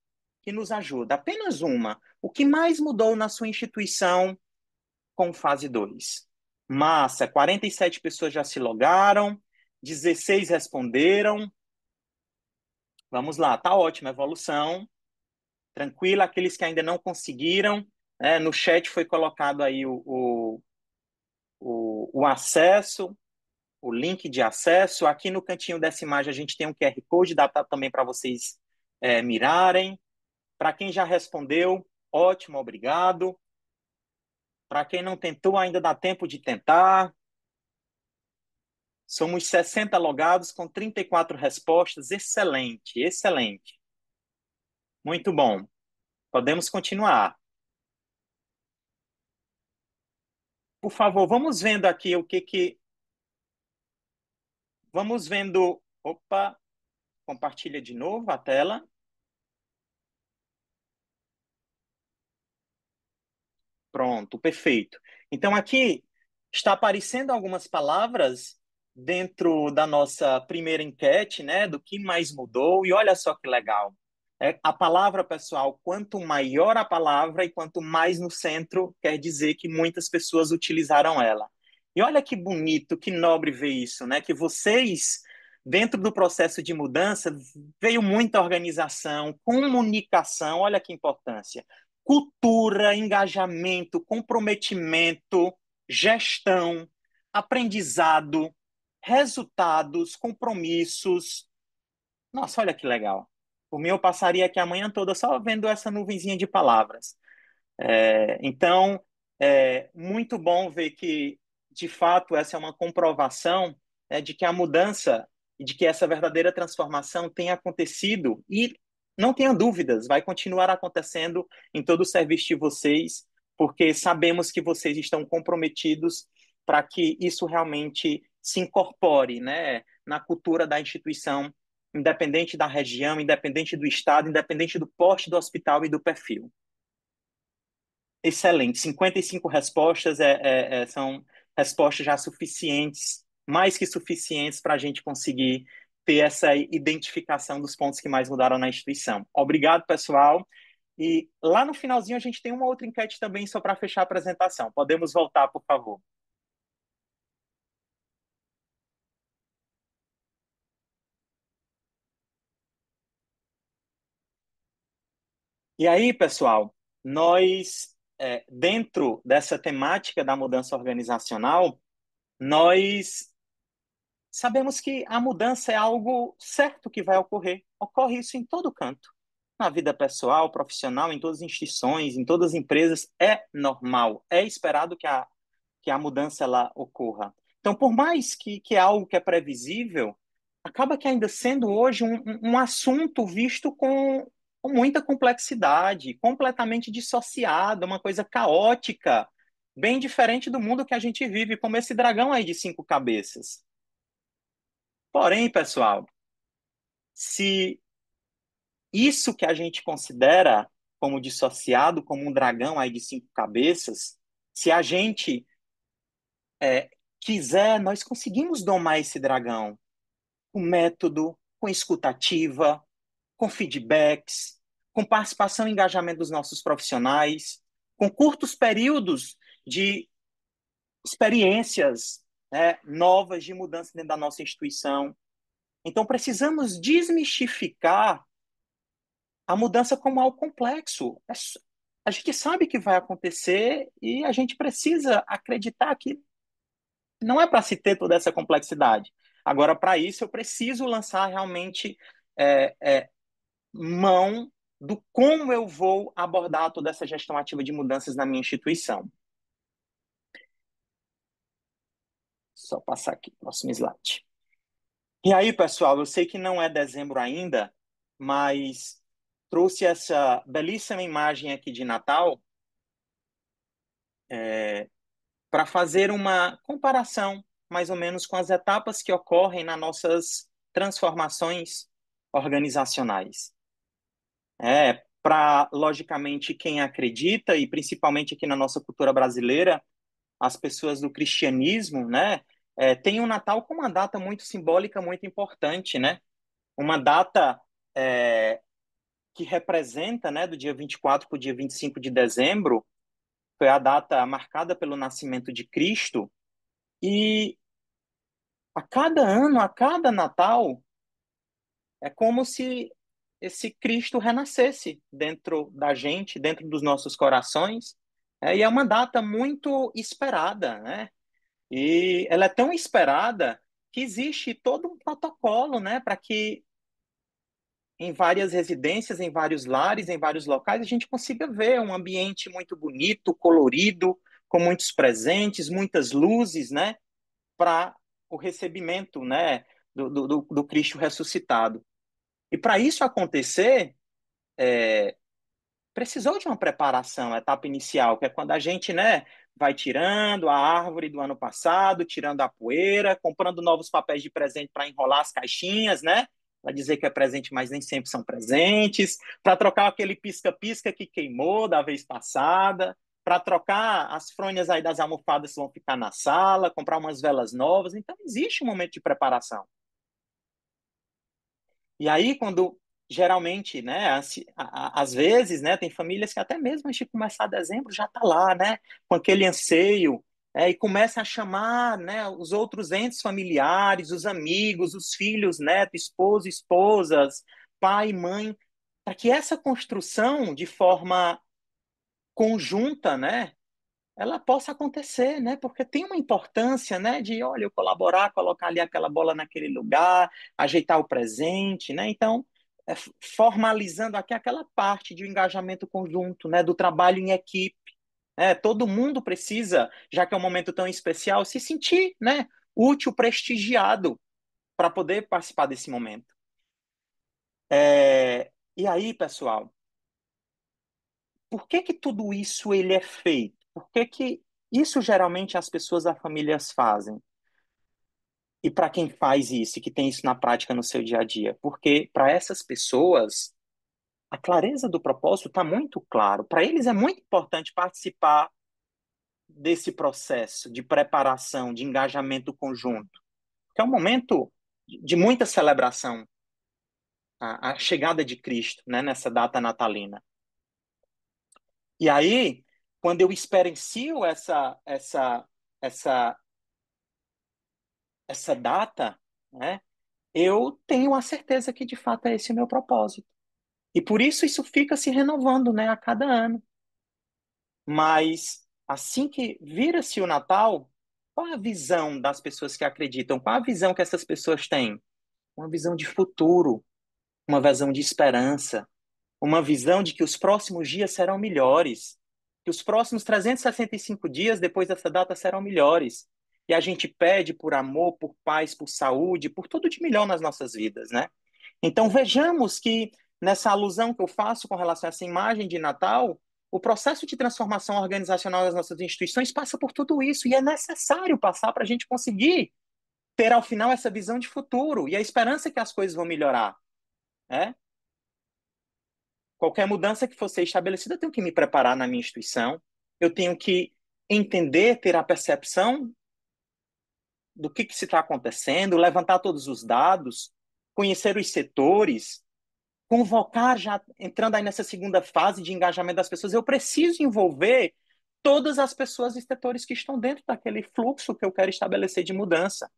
que nos ajuda. Apenas uma. O que mais mudou na sua instituição com fase 2? Massa, 47 pessoas já se logaram, 16 responderam. Vamos lá, tá ótima a evolução. Tranquila, aqueles que ainda não conseguiram, no chat foi colocado aí o acesso, o link de acesso. Aqui no cantinho dessa imagem a gente tem um QR Code, dá também para vocês mirarem. Para quem já respondeu, ótimo, obrigado. Para quem não tentou, ainda dá tempo de tentar. Somos 60 logados com 34 respostas. Excelente, excelente. Muito bom. Podemos continuar. Por favor, vamos vendo aqui o que... Vamos vendo... Opa, compartilha de novo a tela. Pronto, perfeito. Então, aqui está aparecendo algumas palavras dentro da nossa primeira enquete, né? Do que mais mudou. E olha só que legal. A palavra, pessoal, quanto maior a palavra e quanto mais no centro, quer dizer que muitas pessoas utilizaram ela. E olha que bonito, que nobre ver isso, né? Que vocês, dentro do processo de mudança, veio muita organização, comunicação, olha que importância. Cultura, engajamento, comprometimento, gestão, aprendizado, resultados, compromissos. Nossa, olha que legal. Por mim, eu passaria aqui a manhã toda só vendo essa nuvenzinha de palavras. Então, é muito bom ver que, de fato, essa é uma comprovação, né, de que a mudança e de que essa verdadeira transformação tem acontecido e, não tenha dúvidas, vai continuar acontecendo em todo o serviço de vocês, porque sabemos que vocês estão comprometidos para que isso realmente se incorpore, né, na cultura da instituição, independente da região, independente do estado, independente do porte do hospital e do perfil. Excelente. 55 respostas são respostas já suficientes, mais que suficientes para a gente conseguir ter essa identificação dos pontos que mais mudaram na instituição. Obrigado, pessoal. E lá no finalzinho a gente tem uma outra enquete também só para fechar a apresentação. Podemos voltar, por favor. E aí, pessoal, nós, dentro dessa temática da mudança organizacional, nós sabemos que a mudança é algo certo que vai ocorrer. Ocorre isso em todo canto. Na vida pessoal, profissional, em todas as instituições, em todas as empresas, é normal. É esperado que a mudança ela ocorra. Então, por mais que é algo que é previsível, acaba que ainda sendo hoje um assunto visto com muita complexidade, completamente dissociado, uma coisa caótica, bem diferente do mundo que a gente vive, como esse dragão aí de 5 cabeças. Porém, pessoal, se isso que a gente considera como dissociado, como um dragão aí de 5 cabeças, se a gente quiser, nós conseguimos domar esse dragão com método, com escutativa, com feedbacks, com participação e engajamento dos nossos profissionais, com curtos períodos de experiências, né, novas de mudança dentro da nossa instituição. Então, precisamos desmistificar a mudança como algo complexo. A gente sabe que vai acontecer e a gente precisa acreditar que não é para se ter toda essa complexidade. Agora, para isso, eu preciso lançar realmente mão do como eu vou abordar toda essa gestão ativa de mudanças na minha instituição. Só passar aqui, próximo slide. E aí, pessoal, eu sei que não é dezembro ainda, mas trouxe essa belíssima imagem aqui de Natal para fazer uma comparação, mais ou menos, com as etapas que ocorrem nas nossas transformações organizacionais. Para, logicamente, quem acredita, e principalmente aqui na nossa cultura brasileira, as pessoas do cristianismo, né, tem o Natal como uma data muito simbólica, muito importante, né? Uma data que representa, né, do dia 24 para o dia 25 de dezembro, foi a data marcada pelo nascimento de Cristo, e a cada ano, a cada Natal, é como se esse Cristo renascesse dentro da gente, dentro dos nossos corações, e é uma data muito esperada, né? E ela é tão esperada que existe todo um protocolo, né, para que em várias residências, em vários lares, em vários locais, a gente consiga ver um ambiente muito bonito, colorido, com muitos presentes, muitas luzes, né, para o recebimento, né, do Cristo ressuscitado. E para isso acontecer, precisou de uma preparação, a etapa inicial, que é quando a gente, né, vai tirando a árvore do ano passado, tirando a poeira, comprando novos papéis de presente para enrolar as caixinhas, né? Para dizer que é presente, mas nem sempre são presentes, para trocar aquele pisca-pisca que queimou da vez passada, para trocar as fronhas aí das almofadas que vão ficar na sala, comprar umas velas novas. Então, existe um momento de preparação. E aí, quando geralmente, né, às vezes, né, tem famílias que até mesmo antes de começar dezembro já está lá, né, com aquele anseio, e começa a chamar, né, os outros entes familiares, os amigos, os filhos, netos, esposo, esposas, pai e mãe, para que essa construção de forma conjunta, né, ela possa acontecer, né? Porque tem uma importância, né? De, olha, eu colaborar, colocar ali aquela bola naquele lugar, ajeitar o presente, né? Então, formalizando aqui aquela parte de um engajamento conjunto, né? Do trabalho em equipe. Todo mundo precisa, já que é um momento tão especial, se sentir, né? Útil, prestigiado para poder participar desse momento. E aí, pessoal, por que que tudo isso ele é feito? Por que que isso geralmente as pessoas das famílias fazem? E para quem faz isso, e que tem isso na prática no seu dia a dia? Porque para essas pessoas, a clareza do propósito está muito claro. Para eles é muito importante participar desse processo de preparação, de engajamento conjunto, que é um momento de muita celebração, a chegada de Cristo, né, nessa data natalina. E aí, quando eu experiencio essa data, né, eu tenho a certeza que de fato é esse o meu propósito. E por isso fica se renovando, né, a cada ano. Mas assim que vira-se o Natal, qual é a visão das pessoas que acreditam? Qual a visão que essas pessoas têm? Uma visão de futuro, uma visão de esperança, uma visão de que os próximos dias serão melhores, que os próximos 365 dias depois dessa data serão melhores. E a gente pede por amor, por paz, por saúde, por tudo de melhor nas nossas vidas, né? Então vejamos que nessa alusão que eu faço com relação a essa imagem de Natal, o processo de transformação organizacional das nossas instituições passa por tudo isso e é necessário passar para a gente conseguir ter ao final essa visão de futuro e a esperança que as coisas vão melhorar, né? Qualquer mudança que for ser estabelecida, eu tenho que me preparar na minha instituição, eu tenho que entender, ter a percepção do que se está acontecendo, levantar todos os dados, conhecer os setores, convocar, já entrando aí nessa segunda fase de engajamento das pessoas, eu preciso envolver todas as pessoas e setores que estão dentro daquele fluxo que eu quero estabelecer de mudança.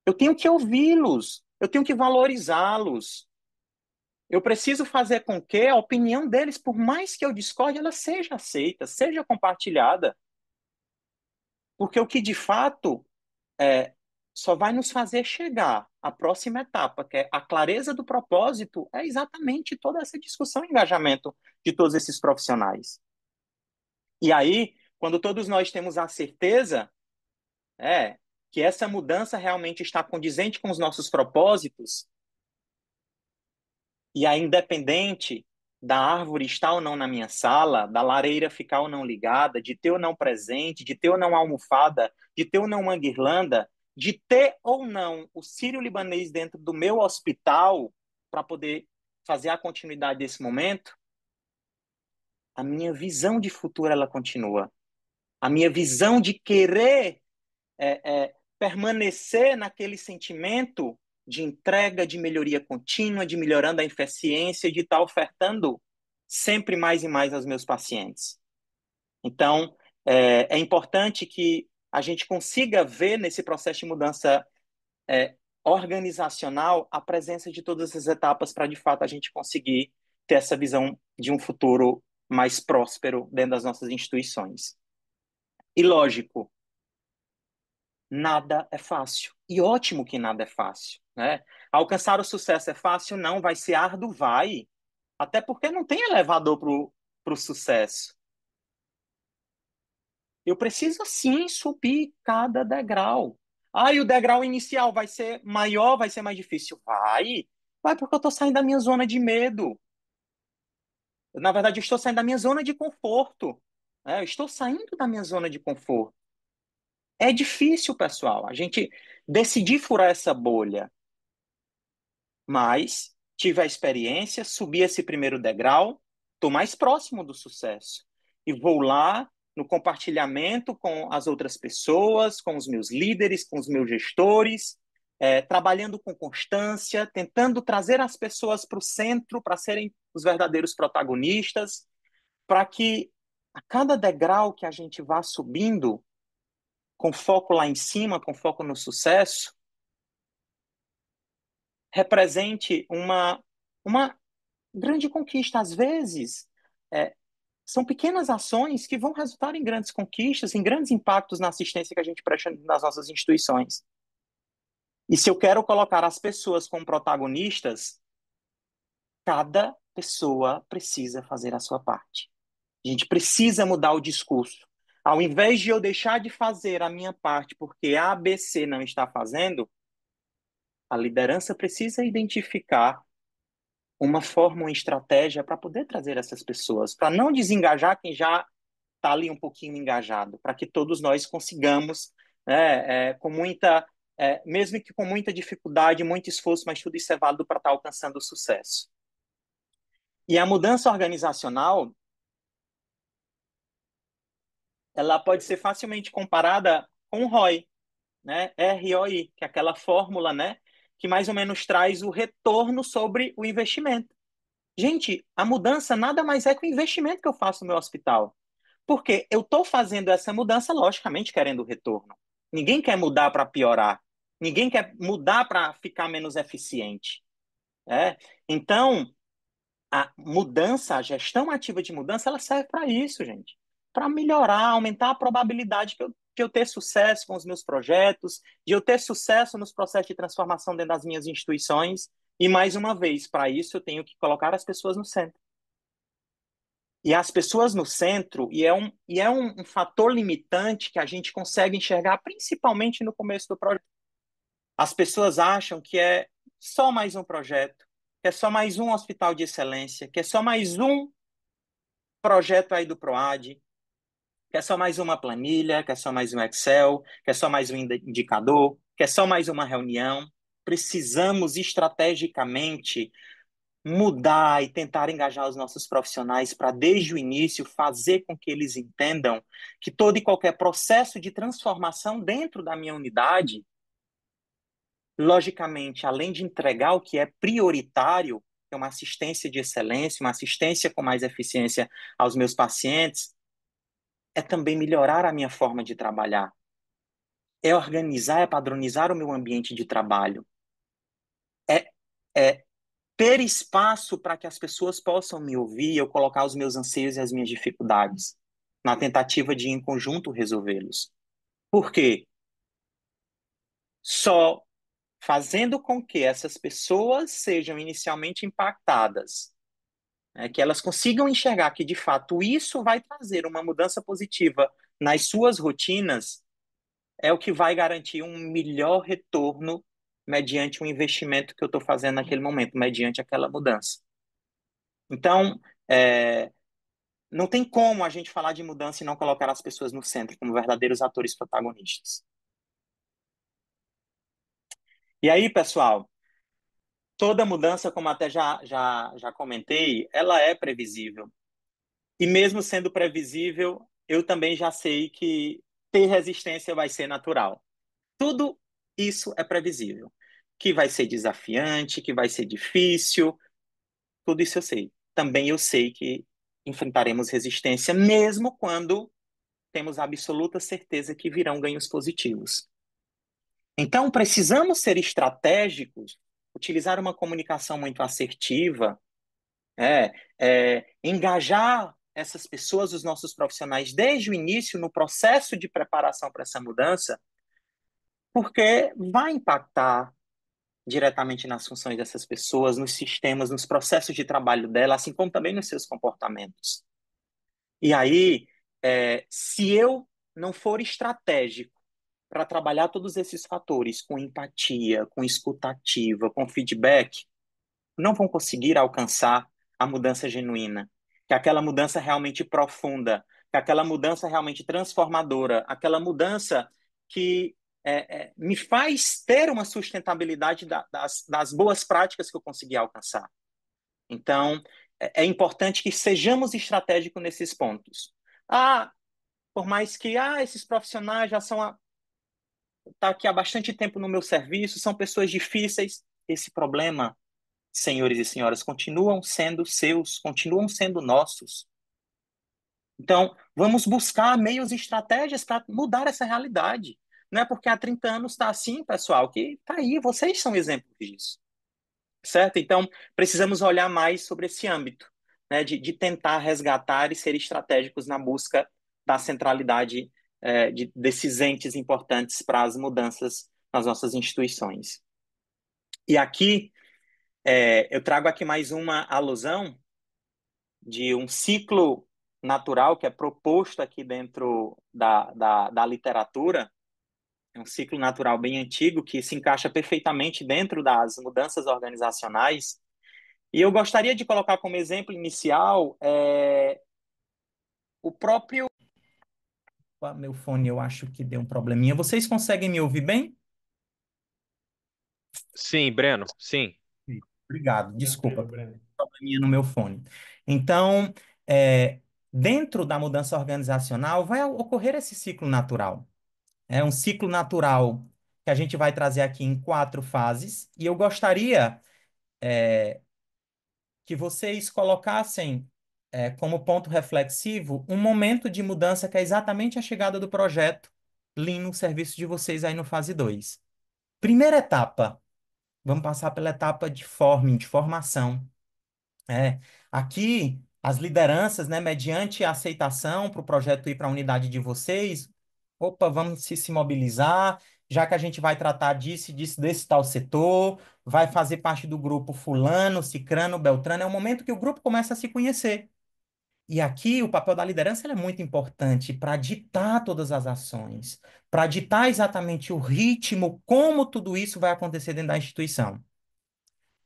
Eu tenho que ouvi-los, eu tenho que valorizá-los. Eu preciso fazer com que a opinião deles, por mais que eu discorde, ela seja aceita, seja compartilhada. Porque o que de fato só vai nos fazer chegar à próxima etapa, que é a clareza do propósito, é exatamente toda essa discussão e engajamento de todos esses profissionais. E aí, quando todos nós temos a certeza que essa mudança realmente está condizente com os nossos propósitos, e aí, independente da árvore estar ou não na minha sala, da lareira ficar ou não ligada, de ter ou não presente, de ter ou não almofada, de ter ou não uma guirlanda, de ter ou não o sírio-libanês dentro do meu hospital para poder fazer a continuidade desse momento, a minha visão de futuro ela continua. A minha visão de querer permanecer naquele sentimento de entrega, de melhoria contínua, de melhorando a eficiência, de estar ofertando sempre mais e mais aos meus pacientes. Então, é importante que a gente consiga ver nesse processo de mudança organizacional a presença de todas essas etapas para, de fato, a gente conseguir ter essa visão de um futuro mais próspero dentro das nossas instituições. E, lógico, nada é fácil. E ótimo que nada é fácil, né? Alcançar o sucesso é fácil? Não, vai ser árduo, vai. Até porque não tem elevador para o sucesso. Eu preciso, sim, subir cada degrau. Ah, e o degrau inicial vai ser maior, vai ser mais difícil? Vai. Vai porque eu estou saindo da minha zona de medo. Na verdade, eu estou saindo da minha zona de conforto. Eu estou saindo da minha zona de conforto. É difícil, pessoal, a gente decidir furar essa bolha. Mas tive a experiência, subi esse primeiro degrau, estou mais próximo do sucesso. E vou lá no compartilhamento com as outras pessoas, com os meus líderes, com os meus gestores, trabalhando com constância, tentando trazer as pessoas para o centro, para serem os verdadeiros protagonistas, para que a cada degrau que a gente vá subindo, com foco lá em cima, com foco no sucesso, represente uma grande conquista. Às vezes, São pequenas ações que vão resultar em grandes conquistas, em grandes impactos na assistência que a gente presta nas nossas instituições. E se eu quero colocar as pessoas como protagonistas, cada pessoa precisa fazer a sua parte. A gente precisa mudar o discurso. Ao invés de eu deixar de fazer a minha parte porque A, B, C não está fazendo, a liderança precisa identificar uma forma, uma estratégia para poder trazer essas pessoas, para não desengajar quem já está ali um pouquinho engajado, para que todos nós consigamos, com muita, mesmo que com muita dificuldade, muito esforço, mas tudo isso é válido para estar alcançando o sucesso. E a mudança organizacional, ela pode ser facilmente comparada com o ROI, né? ROI, que é aquela fórmula, né? Que mais ou menos traz o retorno sobre o investimento. Gente, a mudança nada mais é que o investimento que eu faço no meu hospital. Porque eu estou fazendo essa mudança, logicamente, querendo retorno. Ninguém quer mudar para piorar. Ninguém quer mudar para ficar menos eficiente. Então, a mudança, a gestão ativa de mudança, ela serve para isso, gente. Para melhorar, aumentar a probabilidade de eu ter sucesso com os meus projetos, de eu ter sucesso nos processos de transformação dentro das minhas instituições. E, mais uma vez, para isso, eu tenho que colocar as pessoas no centro. E as pessoas no centro, e é um fator limitante que a gente consegue enxergar principalmente no começo do projeto. As pessoas acham que é só mais um projeto, que é só mais um hospital de excelência, que é só mais um projeto aí do PROAD, que é só mais uma planilha, que é só mais um Excel, que é só mais um indicador, que é só mais uma reunião. Precisamos estrategicamente mudar e tentar engajar os nossos profissionais para, desde o início, fazer com que eles entendam que todo e qualquer processo de transformação dentro da minha unidade, logicamente, além de entregar o que é prioritário, que é uma assistência de excelência, uma assistência com mais eficiência aos meus pacientes, é também melhorar a minha forma de trabalhar, é organizar, é padronizar o meu ambiente de trabalho, é, é ter espaço para que as pessoas possam me ouvir, eu colocar os meus anseios e as minhas dificuldades, na tentativa de, em conjunto, resolvê-los. Por quê? Só fazendo com que essas pessoas sejam inicialmente impactadas, que elas consigam enxergar que, de fato, isso vai trazer uma mudança positiva nas suas rotinas, é o que vai garantir um melhor retorno mediante o investimento que eu estou fazendo naquele momento, mediante aquela mudança. Então, não tem como a gente falar de mudança e não colocar as pessoas no centro como verdadeiros atores protagonistas. E aí, pessoal, toda mudança, como até já comentei, ela é previsível. E mesmo sendo previsível, eu também já sei que ter resistência vai ser natural. Tudo isso é previsível. Que vai ser desafiante, que vai ser difícil, tudo isso eu sei. Também eu sei que enfrentaremos resistência, mesmo quando temos absoluta certeza que virão ganhos positivos. Então, precisamos ser estratégicos, utilizar uma comunicação muito assertiva, engajar essas pessoas, os nossos profissionais, desde o início, no processo de preparação para essa mudança, porque vai impactar diretamente nas funções dessas pessoas, nos sistemas, nos processos de trabalho dela, assim como também nos seus comportamentos. E aí, se eu não for estratégico para trabalhar todos esses fatores com empatia, com escutativa, com feedback, não vão conseguir alcançar a mudança genuína, que é aquela mudança realmente profunda, que é aquela mudança realmente transformadora, aquela mudança que me faz ter uma sustentabilidade das boas práticas que eu consegui alcançar. Então, é importante que sejamos estratégicos nesses pontos. Por mais que esses profissionais já tá aqui há bastante tempo no meu serviço, são pessoas difíceis. Esse problema, senhores e senhoras, continuam sendo seus, continuam sendo nossos. Então, vamos buscar meios e estratégias para mudar essa realidade. Não é porque há 30 anos está assim, pessoal, que está aí, vocês são exemplos disso. Certo? Então, precisamos olhar mais sobre esse âmbito, né, de tentar resgatar e ser estratégicos na busca da centralidade desses entes importantes para as mudanças nas nossas instituições. E aqui, eu trago aqui mais uma alusão de um ciclo natural que é proposto aqui dentro da literatura, é um ciclo natural bem antigo que se encaixa perfeitamente dentro das mudanças organizacionais. E eu gostaria de colocar como exemplo inicial o próprio. Meu fone, eu acho que deu um probleminha. Vocês conseguem me ouvir bem? Sim, Breno, sim. Sim. Obrigado, desculpa, Breno. probleminha no meu fone. Então, é, dentro da mudança organizacional, vai ocorrer esse ciclo natural. É um ciclo natural que a gente vai trazer aqui em 4 fases, e eu gostaria que vocês colocassem como ponto reflexivo um momento de mudança que é exatamente a chegada do projeto Lean no serviço de vocês aí no fase 2. Primeira etapa, vamos passar pela etapa de forming, de formação. É, aqui, as lideranças, né, mediante a aceitação para o projeto ir para a unidade de vocês, opa, vamos se mobilizar, já que a gente vai tratar disso, e disso, desse tal setor, vai fazer parte do grupo fulano, cicrano, beltrano, é o momento que o grupo começa a se conhecer. E aqui o papel da liderança ele é muito importante para ditar todas as ações, para ditar exatamente o ritmo, como tudo isso vai acontecer dentro da instituição.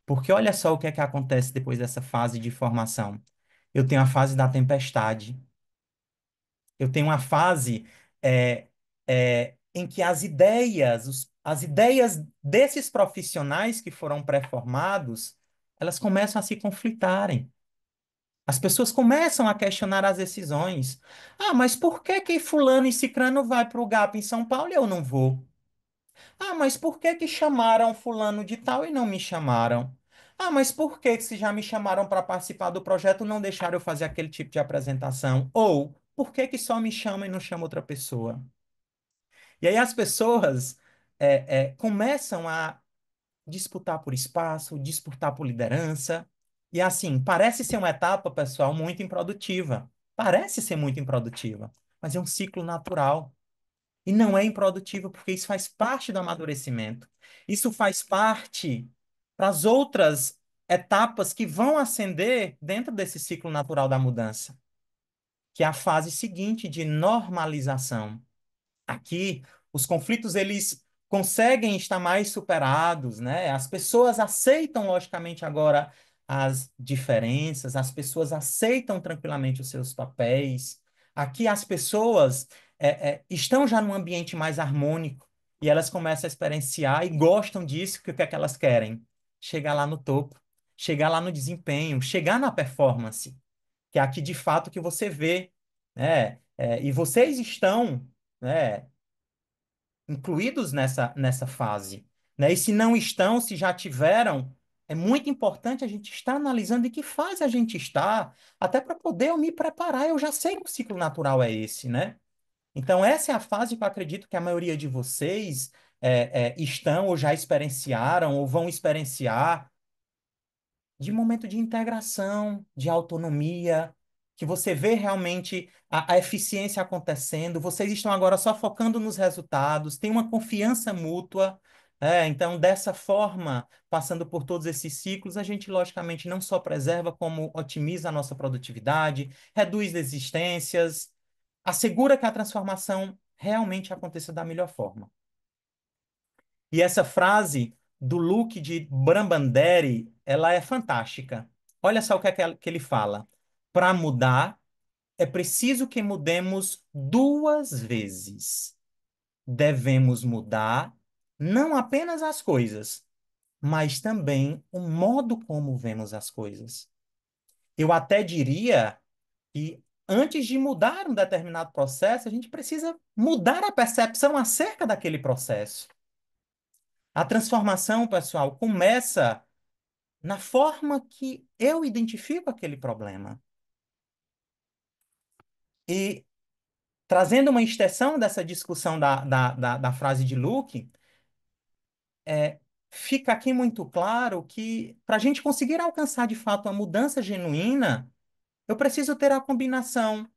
Porque olha só o que é que acontece depois dessa fase de formação. Eu tenho a fase da tempestade. Eu tenho uma fase em que as ideias desses profissionais que foram pré-formados, elas começam a se conflitarem. As pessoas começam a questionar as decisões. Ah, mas por que que fulano e cicrano vai para o GAP em São Paulo e eu não vou? Ah, mas por que que chamaram fulano de tal e não me chamaram? Ah, mas por que que se já me chamaram para participar do projeto não deixaram eu fazer aquele tipo de apresentação? Ou por que que só me chamam e não chamam outra pessoa? E aí as pessoas começam a disputar por espaço, disputar por liderança. E assim, parece ser uma etapa, pessoal, muito improdutiva. Parece ser muito improdutiva, mas é um ciclo natural. E não é improdutivo, porque isso faz parte do amadurecimento. Isso faz parte para as outras etapas que vão ascender dentro desse ciclo natural da mudança, que é a fase seguinte de normalização. Aqui, os conflitos eles conseguem estar mais superados, né? As pessoas aceitam logicamente agora as diferenças, as pessoas aceitam tranquilamente os seus papéis. Aqui as pessoas estão já num ambiente mais harmônico e elas começam a experienciar e gostam disso, que o que é que elas querem? Chegar lá no topo, chegar lá no desempenho, chegar na performance, que é aqui de fato que você vê, né? E vocês estão, né, incluídos nessa fase, né? E se não estão, se já tiveram, é muito importante a gente estar analisando em que fase a gente está, até para poder eu me preparar. Eu já sei que o ciclo natural é esse, né? Então, essa é a fase que eu acredito que a maioria de vocês estão ou já experienciaram ou vão experienciar de momento de integração, de autonomia, que você vê realmente a eficiência acontecendo, vocês estão agora só focando nos resultados, tem uma confiança mútua. Então, dessa forma, passando por todos esses ciclos, a gente, logicamente, não só preserva, como otimiza a nossa produtividade, reduz desistências, assegura que a transformação realmente aconteça da melhor forma. E essa frase do Luke de Brambanderi, ela é fantástica. Olha só o que é que ele fala. Para mudar, é preciso que mudemos 2 vezes. Devemos mudar não apenas as coisas, mas também o modo como vemos as coisas. Eu até diria que antes de mudar um determinado processo, a gente precisa mudar a percepção acerca daquele processo. A transformação, pessoal, começa na forma que eu identifico aquele problema. E trazendo uma extensão dessa discussão da frase de Luke, fica aqui muito claro que para a gente conseguir alcançar de fato uma mudança genuína, Eu preciso ter a combinação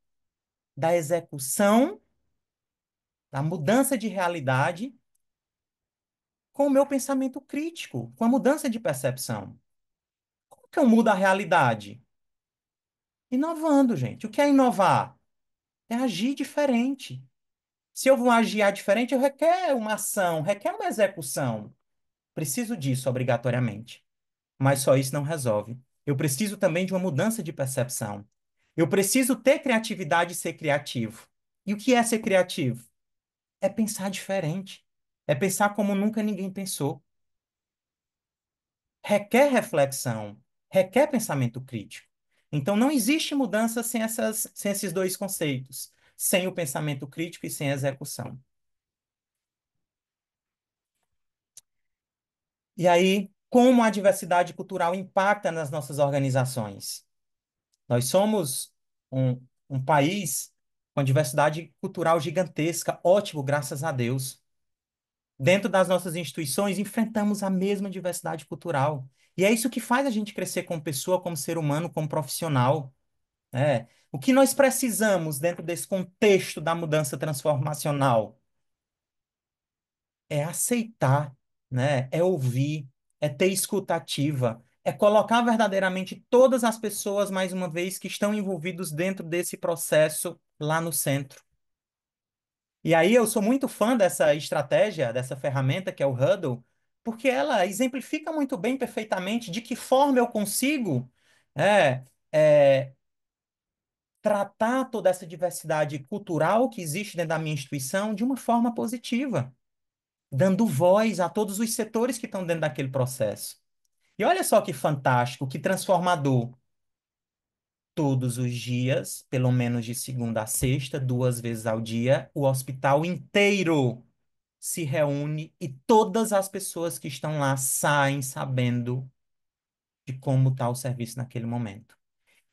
da execução, da mudança de realidade, com o meu pensamento crítico, com a mudança de percepção. Como que eu mudo a realidade? Inovando, gente. O que é inovar? É agir diferente. Se eu vou agir diferente, eu requer uma ação, requer uma execução. Preciso disso obrigatoriamente. Mas só isso não resolve. Eu preciso também de uma mudança de percepção. Eu preciso ter criatividade e ser criativo. E o que é ser criativo? É pensar diferente. É pensar como nunca ninguém pensou. Requer reflexão, requer pensamento crítico. Então, não existe mudança sem esses dois conceitos, sem o pensamento crítico e sem a execução. E aí, como a diversidade cultural impacta nas nossas organizações? Nós somos um país com diversidade cultural gigantesca, ótimo, graças a Deus. Dentro das nossas instituições, enfrentamos a mesma diversidade cultural. E é isso que faz a gente crescer como pessoa, como ser humano, como profissional. Né? O que nós precisamos dentro desse contexto da mudança transformacional é aceitar, né? É ouvir, é ter escutativa, é colocar verdadeiramente todas as pessoas, mais uma vez, que estão envolvidos dentro desse processo lá no centro. E aí eu sou muito fã dessa estratégia, dessa ferramenta que é o Huddle, porque ela exemplifica muito bem, perfeitamente, de que forma eu consigo é, é, tratar toda essa diversidade cultural que existe dentro da minha instituição de uma forma positiva, dando voz a todos os setores que estão dentro daquele processo. E olha só que fantástico, que transformador. Todos os dias, pelo menos de segunda a sexta, 2 vezes ao dia, o hospital inteiro se reúne e todas as pessoas que estão lá saem sabendo de como está o serviço naquele momento.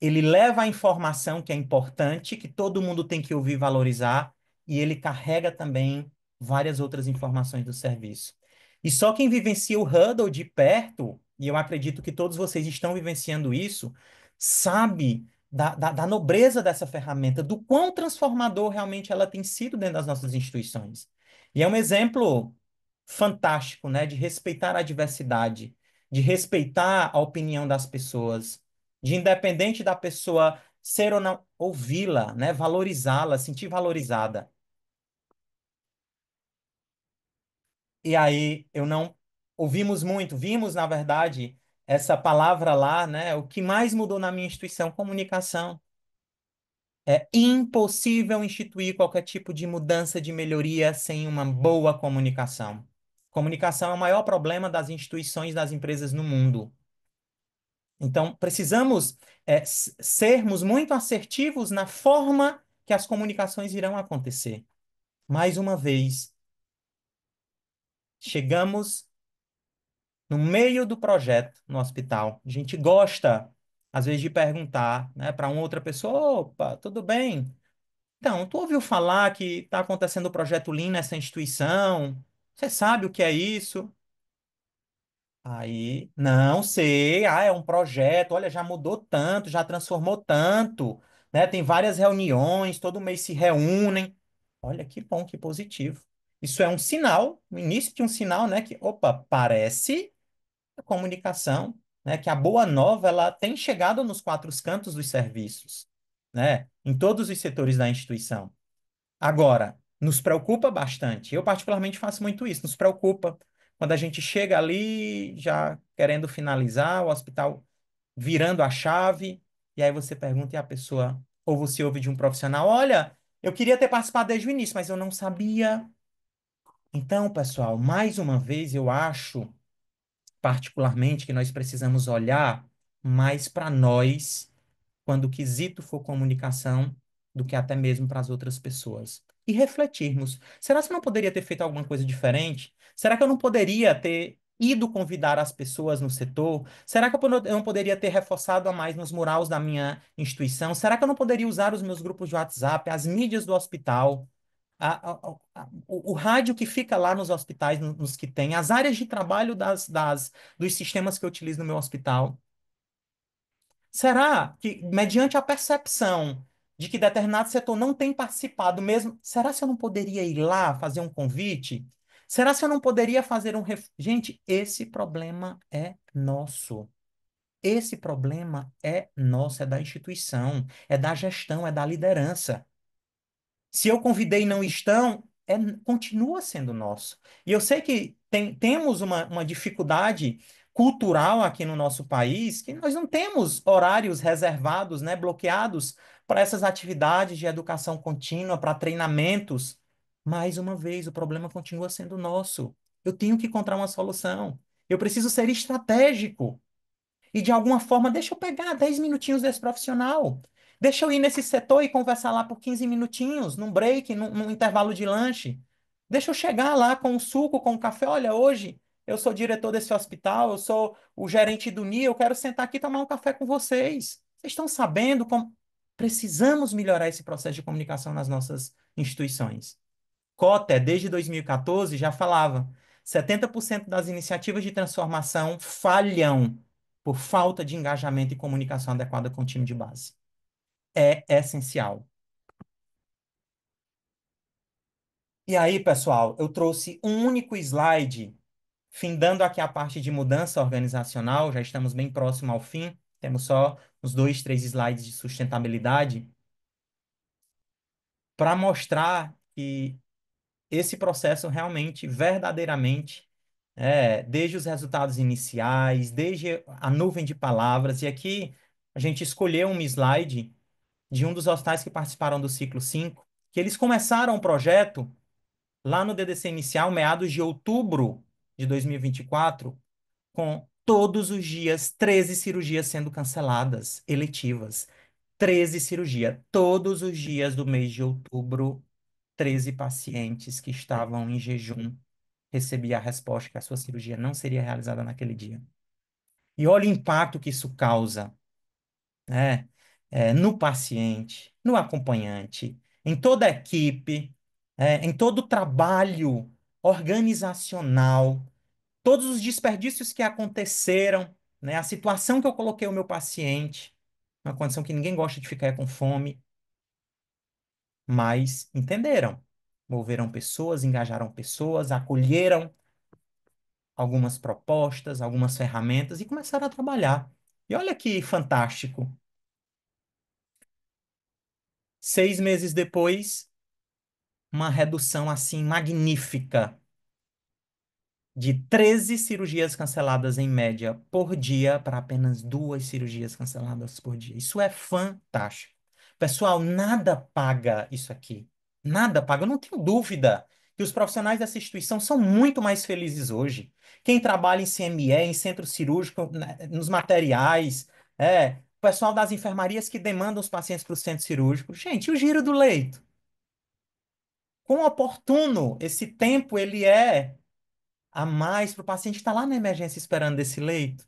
Ele leva a informação que é importante, que todo mundo tem que ouvir e valorizar, e ele carrega também várias outras informações do serviço. E só quem vivencia o Hudl de perto, e eu acredito que todos vocês estão vivenciando isso, sabe da nobreza dessa ferramenta, do quão transformador realmente ela tem sido dentro das nossas instituições. E é um exemplo fantástico, né, de respeitar a diversidade, de respeitar a opinião das pessoas, de independente da pessoa ser ou não, ouvi-la, né? Valorizá-la, sentir valorizada. E aí eu não ouvimos muito, vimos, na verdade, essa palavra lá, né? O que mais mudou na minha instituição? Comunicação. É impossível instituir qualquer tipo de mudança, de melhoria sem uma boa comunicação. Comunicação é o maior problema das instituições, das empresas no mundo. Então, precisamos sermos muito assertivos na forma que as comunicações irão acontecer. Mais uma vez, chegamos no meio do projeto no hospital. A gente gosta, às vezes, de perguntar, né, para uma outra pessoa: opa, tudo bem? Então, tu ouviu falar que está acontecendo o projeto Lean nessa instituição? Você sabe o que é isso? Aí, não sei, é um projeto, olha, já mudou tanto, já transformou tanto, né? Tem várias reuniões, todo mês se reúnem. Olha que bom, que positivo. Isso é um sinal, o início de um sinal, né? Que, opa, parece a comunicação, né? Que a boa nova, ela tem chegado nos quatro cantos dos serviços, né? Em todos os setores da instituição. Agora, nos preocupa bastante. Eu, particularmente, faço muito isso. Nos preocupa quando a gente chega ali, já querendo finalizar, o hospital virando a chave, e aí você pergunta e a pessoa, ou você ouve de um profissional: olha, eu queria ter participado desde o início, mas eu não sabia. Então, pessoal, mais uma vez, eu acho, particularmente, que nós precisamos olhar mais para nós quando o quesito for comunicação, do que até mesmo para as outras pessoas. E refletirmos. Será que eu não poderia ter feito alguma coisa diferente? Será que eu não poderia ter ido convidar as pessoas no setor? Será que eu não poderia ter reforçado a mais nos murais da minha instituição? Será que eu não poderia usar os meus grupos de WhatsApp, as mídias do hospital? O rádio que fica lá nos hospitais, nos que tem, as áreas de trabalho dos sistemas que eu utilizo no meu hospital. Será que, mediante a percepção de que determinado setor não tem participado mesmo, será se eu não poderia ir lá fazer um convite? Será se eu não poderia fazer um... Gente, esse problema é nosso. Esse problema é nosso, é da instituição, é da gestão, é da liderança. Se eu convidei e não estão, continua sendo nosso. E eu sei que temos uma dificuldade cultural aqui no nosso país, que nós não temos horários reservados, né, bloqueados para essas atividades de educação contínua, para treinamentos. Mais uma vez, o problema continua sendo nosso. Eu tenho que encontrar uma solução. Eu preciso ser estratégico. E de alguma forma, deixa eu pegar 10 minutinhos desse profissional. Deixa eu ir nesse setor e conversar lá por 15 minutinhos, num break, num intervalo de lanche. Deixa eu chegar lá com um suco, com um café. Olha, hoje eu sou diretor desse hospital, eu sou o gerente do NIA, eu quero sentar aqui e tomar um café com vocês. Vocês estão sabendo como precisamos melhorar esse processo de comunicação nas nossas instituições. Cotter, desde 2014, já falava: 70% das iniciativas de transformação falham por falta de engajamento e comunicação adequada com o time de base. É essencial. E aí, pessoal, eu trouxe um único slide, findando aqui a parte de mudança organizacional, já estamos bem próximo ao fim, temos só uns 2, 3 slides de sustentabilidade, para mostrar que esse processo realmente, verdadeiramente, desde os resultados iniciais, desde a nuvem de palavras, e aqui a gente escolheu um slide de um dos hospitais que participaram do ciclo 5, que eles começaram o projeto lá no DDC inicial, meados de outubro de 2024, com todos os dias 13 cirurgias sendo canceladas, eletivas. 13 cirurgias, todos os dias do mês de outubro, 13 pacientes que estavam em jejum recebiam a resposta que a sua cirurgia não seria realizada naquele dia. E olha o impacto que isso causa, né? No paciente, no acompanhante, em toda a equipe, em todo o trabalho organizacional, todos os desperdícios que aconteceram, né? A situação que eu coloquei o meu paciente, uma condição que ninguém gosta de ficar com fome, mas entenderam. Moveram pessoas, engajaram pessoas, acolheram algumas propostas, algumas ferramentas e começaram a trabalhar. E olha que fantástico. 6 meses depois, uma redução assim magnífica de 13 cirurgias canceladas em média por dia para apenas 2 cirurgias canceladas por dia. Isso é fantástico. Pessoal, nada paga isso aqui. Nada paga. Eu não tenho dúvida que os profissionais dessa instituição são muito mais felizes hoje. Quem trabalha em CME, em centro cirúrgico, né, nos materiais, o pessoal das enfermarias que demandam os pacientes para o centro cirúrgico. Gente, o giro do leito. Quão oportuno esse tempo ele é a mais para o paciente estar lá na emergência esperando esse leito.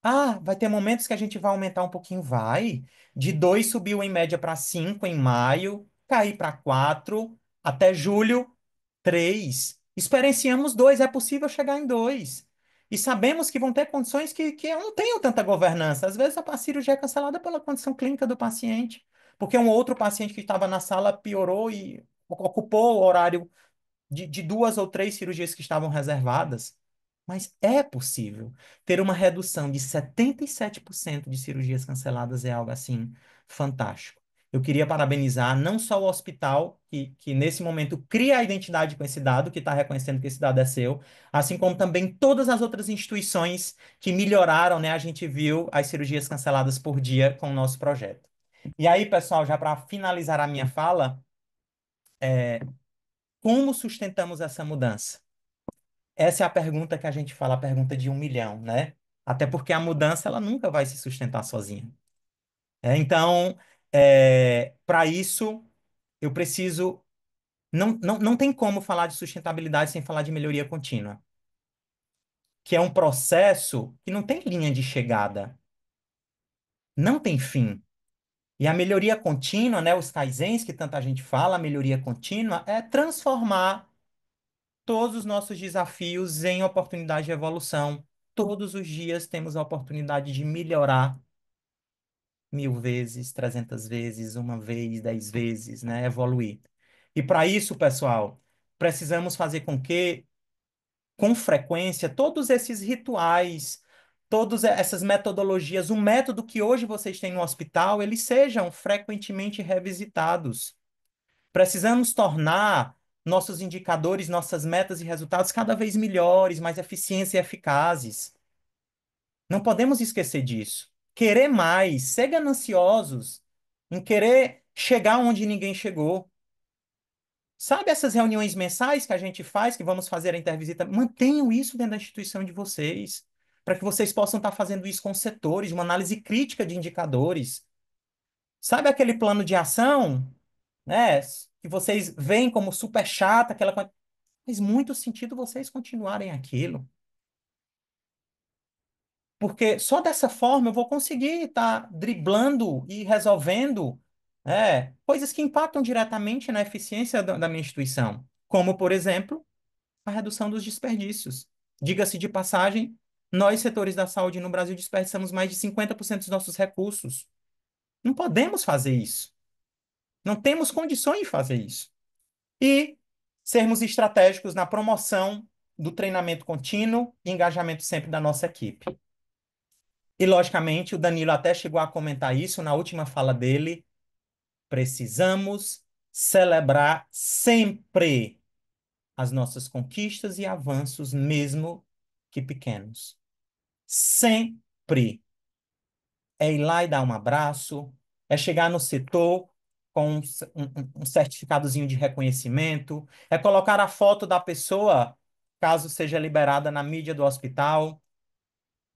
Ah, vai ter momentos que a gente vai aumentar um pouquinho, vai. De 2 subiu em média para 5 em maio, cair para 4, até julho, 3. Experienciamos 2, é possível chegar em 2. E sabemos que vão ter condições que eu não tenho tanta governança. Às vezes a cirurgia é cancelada pela condição clínica do paciente, porque um outro paciente que estava na sala piorou e ocupou o horário de 2 ou 3 cirurgias que estavam reservadas. Mas é possível ter uma redução de 77% de cirurgias canceladas, é algo assim fantástico. Eu queria parabenizar não só o hospital, que nesse momento cria a identidade com esse dado, que está reconhecendo que esse dado é seu, assim como também todas as outras instituições que melhoraram, né? A gente viu as cirurgias canceladas por dia com o nosso projeto. E aí, pessoal, já para finalizar a minha fala, como sustentamos essa mudança? Essa é a pergunta que a gente fala, a pergunta de 1 milhão, né? Até porque a mudança ela nunca vai se sustentar sozinha. Então, para isso, eu preciso. Não tem como falar de sustentabilidade sem falar de melhoria contínua, que é um processo que não tem linha de chegada, não tem fim. E a melhoria contínua, né, os kaizens que tanta gente fala, a melhoria contínua é transformar todos os nossos desafios em oportunidade de evolução, todos os dias temos a oportunidade de melhorar 1000 vezes, 300 vezes, uma vez, 10 vezes, né? Evoluir. E para isso, pessoal, precisamos fazer com que, com frequência, todos esses rituais, todas essas metodologias, o método que hoje vocês têm no hospital, eles sejam frequentemente revisitados. Precisamos tornar nossos indicadores, nossas metas e resultados cada vez melhores, mais eficientes e eficazes. Não podemos esquecer disso. Querer mais, ser gananciosos, em querer chegar onde ninguém chegou. Sabe essas reuniões mensais que a gente faz, que vamos fazer a intervisita? Mantenham isso dentro da instituição de vocês, para que vocês possam estar fazendo isso com os setores, uma análise crítica de indicadores. Sabe aquele plano de ação, né, que vocês veem como super chata, aquela coisa. Faz muito sentido vocês continuarem aquilo. Porque só dessa forma eu vou conseguir estar driblando e resolvendo coisas que impactam diretamente na eficiência da minha instituição. Como, por exemplo, a redução dos desperdícios. Diga-se de passagem, nós, setores da saúde no Brasil, desperdiçamos mais de 50% dos nossos recursos. Não podemos fazer isso. Não temos condições de fazer isso. E sermos estratégicos na promoção do treinamento contínuo e engajamento sempre da nossa equipe. E, logicamente, o Danilo até chegou a comentar isso na última fala dele. Precisamos celebrar sempre as nossas conquistas e avanços, mesmo que pequenos. Sempre. É ir lá e dar um abraço, é chegar no setor com um certificadozinho de reconhecimento, é colocar a foto da pessoa, caso seja liberada na mídia do hospital.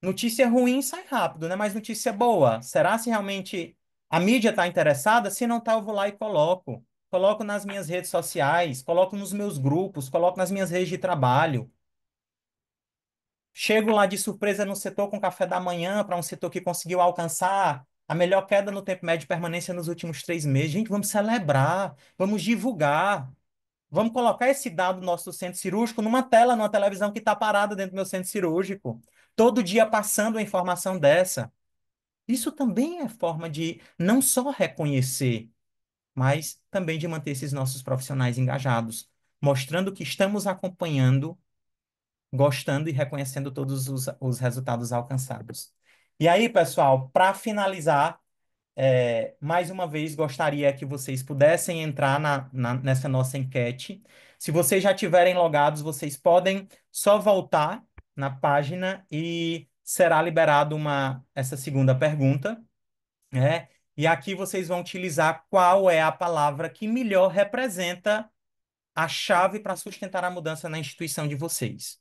Notícia ruim sai rápido, né? Mas notícia boa. Será se realmente a mídia está interessada? Se não está, eu vou lá e coloco. Coloco nas minhas redes sociais, coloco nos meus grupos, coloco nas minhas redes de trabalho. Chego lá de surpresa no setor com café da manhã para um setor que conseguiu alcançar a melhor queda no tempo médio de permanência nos últimos 3 meses. Gente, vamos celebrar, vamos divulgar. Vamos colocar esse dado do nosso centro cirúrgico numa tela, numa televisão que está parada dentro do meu centro cirúrgico. Todo dia passando a informação dessa. Isso também é forma de não só reconhecer, mas também de manter esses nossos profissionais engajados, mostrando que estamos acompanhando, gostando e reconhecendo todos os resultados alcançados. E aí, pessoal, para finalizar, mais uma vez, gostaria que vocês pudessem entrar nessa nossa enquete. Se vocês já tiverem logados, vocês podem só voltar na página e será liberado essa segunda pergunta, né? E aqui vocês vão utilizar qual é a palavra que melhor representa a chave para sustentar a mudança na instituição de vocês.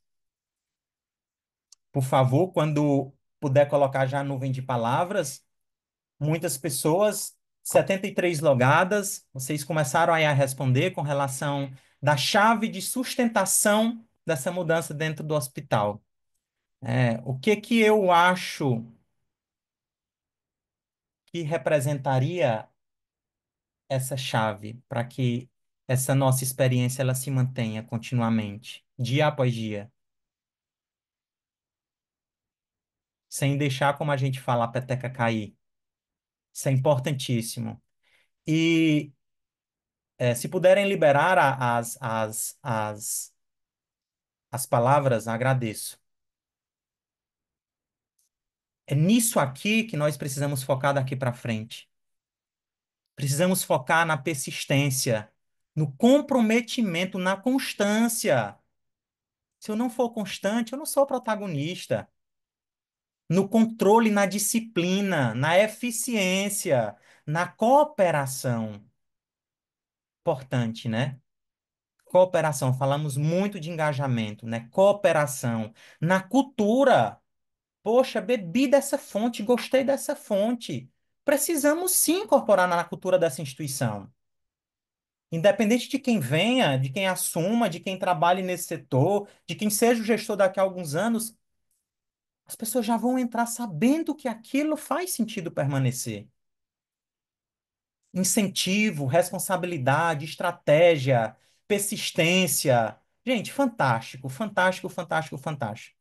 Por favor, quando puder colocar já a nuvem de palavras, muitas pessoas, 73 logadas, vocês começaram aí a responder com relação da chave de sustentação dessa mudança dentro do hospital. O que que eu acho que representaria essa chave para que essa nossa experiência ela se mantenha continuamente, dia após dia, sem deixar, como a gente fala, a peteca cair. Isso é importantíssimo. E se puderem liberar as palavras, agradeço. É nisso aqui que nós precisamos focar daqui para frente. Precisamos focar na persistência, no comprometimento, na constância. Se eu não for constante, eu não sou protagonista. No controle, na disciplina, na eficiência, na cooperação. Importante, né? Cooperação, falamos muito de engajamento, né? Cooperação. Na cultura. Poxa, bebi dessa fonte, gostei dessa fonte. Precisamos sim incorporar na cultura dessa instituição. Independente de quem venha, de quem assuma, de quem trabalhe nesse setor, de quem seja o gestor daqui a alguns anos, as pessoas já vão entrar sabendo que aquilo faz sentido permanecer. Incentivo, responsabilidade, estratégia, persistência. Gente, fantástico, fantástico, fantástico, fantástico.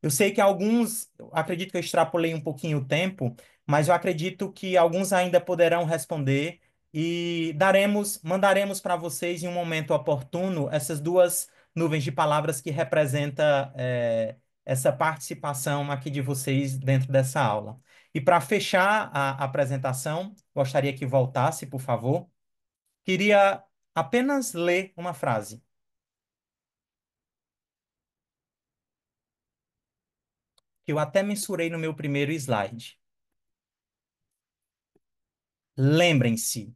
Eu sei que alguns, eu acredito que eu extrapolei um pouquinho o tempo, mas eu acredito que alguns ainda poderão responder e mandaremos para vocês em um momento oportuno essas duas nuvens de palavras que representa essa participação aqui de vocês dentro dessa aula. E para fechar a apresentação, gostaria que voltasse, por favor. Queria apenas ler uma frase que eu até mensurei no meu primeiro slide. Lembrem-se,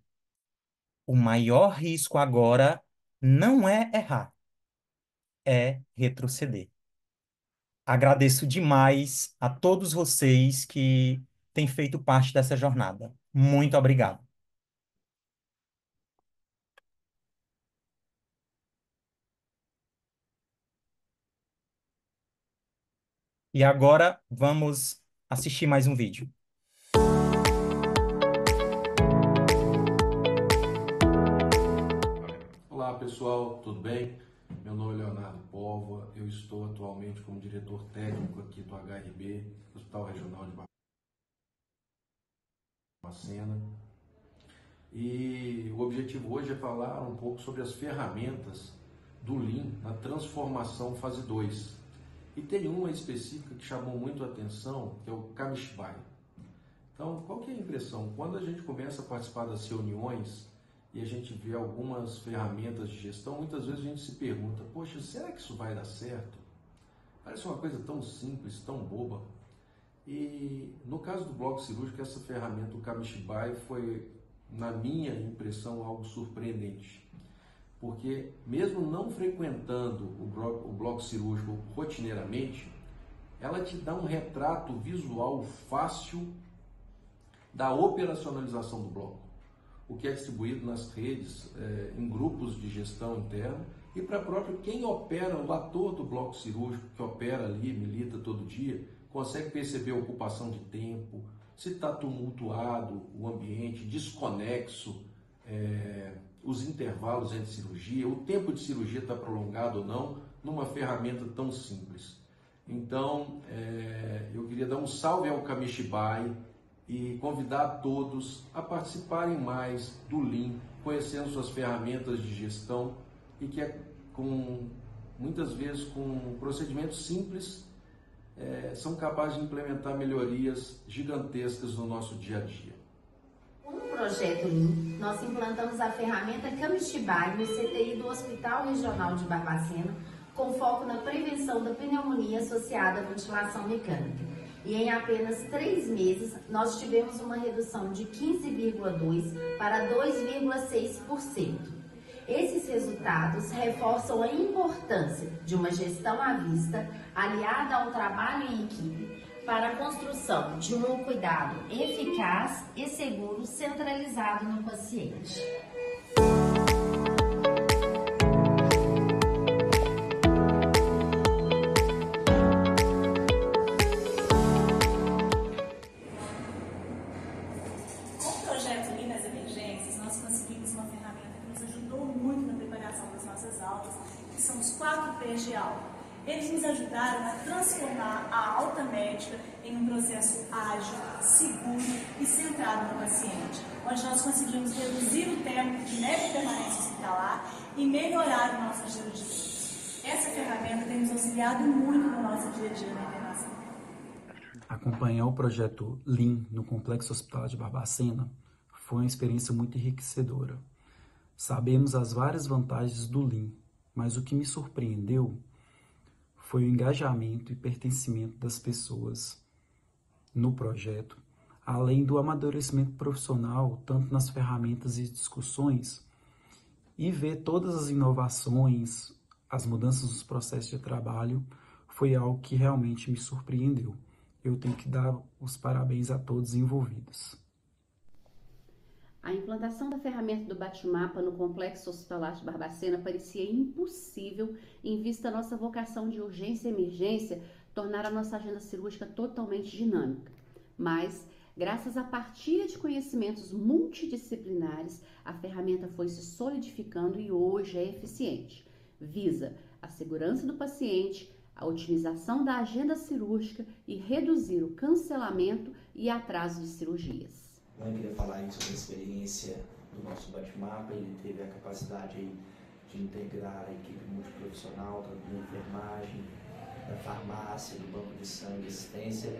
o maior risco agora não é errar, é retroceder. Agradeço demais a todos vocês que têm feito parte dessa jornada. Muito obrigado. E agora vamos assistir mais um vídeo. Olá pessoal, tudo bem? Meu nome é Leonardo Póvoa, eu estou atualmente como diretor técnico aqui do HRB, Hospital Regional de Barbacena. E o objetivo hoje é falar um pouco sobre as ferramentas do Lean na transformação fase 2. E tem uma específica que chamou muito a atenção, que é o Kamishibai. Então, qual que é a impressão? Quando a gente começa a participar das reuniões e a gente vê algumas ferramentas de gestão, muitas vezes a gente se pergunta, poxa, será que isso vai dar certo? Parece uma coisa tão simples, tão boba. E no caso do bloco cirúrgico, essa ferramenta, o Kamishibai, foi, na minha impressão, algo surpreendente. Porque mesmo não frequentando o bloco cirúrgico rotineiramente, ela te dá um retrato visual fácil da operacionalização do bloco, o que é distribuído nas redes, em grupos de gestão interna, e para próprio quem opera, o ator do bloco cirúrgico, que opera ali, milita todo dia, consegue perceber a ocupação de tempo, se está tumultuado o ambiente, desconexo, os intervalos entre cirurgia, o tempo de cirurgia está prolongado ou não, numa ferramenta tão simples. Então, eu queria dar um salve ao Kamishibai e convidar todos a participarem mais do Lean, conhecendo suas ferramentas de gestão e que muitas vezes com procedimentos simples são capazes de implementar melhorias gigantescas no nosso dia a dia. Com o projeto Lean, nós implantamos a ferramenta Kamishibai no CTI do Hospital Regional de Barbacena, com foco na prevenção da pneumonia associada à ventilação mecânica. E em apenas 3 meses, nós tivemos uma redução de 15,2% para 2,6%. Esses resultados reforçam a importância de uma gestão à vista, aliada ao trabalho em equipe, para a construção de um cuidado eficaz e seguro centralizado no paciente. Com o projeto Lean nas Emergências, nós conseguimos uma ferramenta que nos ajudou muito na preparação das nossas aulas, que são os 4 P's de aula. Eles nos ajudaram a transformar a alta médica em um processo ágil, seguro e centrado no paciente, onde nós conseguimos reduzir o tempo de média permanência hospitalar e melhorar o nosso giro de vida. Essa ferramenta tem nos auxiliado muito no nosso dia a dia na internação. Acompanhar o projeto Lean no Complexo Hospitalar de Barbacena foi uma experiência muito enriquecedora. Sabemos as várias vantagens do Lean, mas o que me surpreendeu foi o engajamento e pertencimento das pessoas no projeto, além do amadurecimento profissional, tanto nas ferramentas e discussões, e ver todas as inovações, as mudanças nos processos de trabalho, foi algo que realmente me surpreendeu. Eu tenho que dar os parabéns a todos envolvidos. A implantação da ferramenta do bate-mapa no Complexo Hospitalar de Barbacena parecia impossível em vista da nossa vocação de urgência e emergência tornar a nossa agenda cirúrgica totalmente dinâmica. Mas, graças à partilha de conhecimentos multidisciplinares, a ferramenta foi se solidificando e hoje é eficiente. Visa a segurança do paciente, a otimização da agenda cirúrgica e reduzir o cancelamento e atraso de cirurgias. Eu queria falar aí sobre a experiência do nosso bate-mapa. Ele teve a capacidade aí de integrar a equipe multiprofissional, tanto da enfermagem, da farmácia, do banco de sangue, assistência,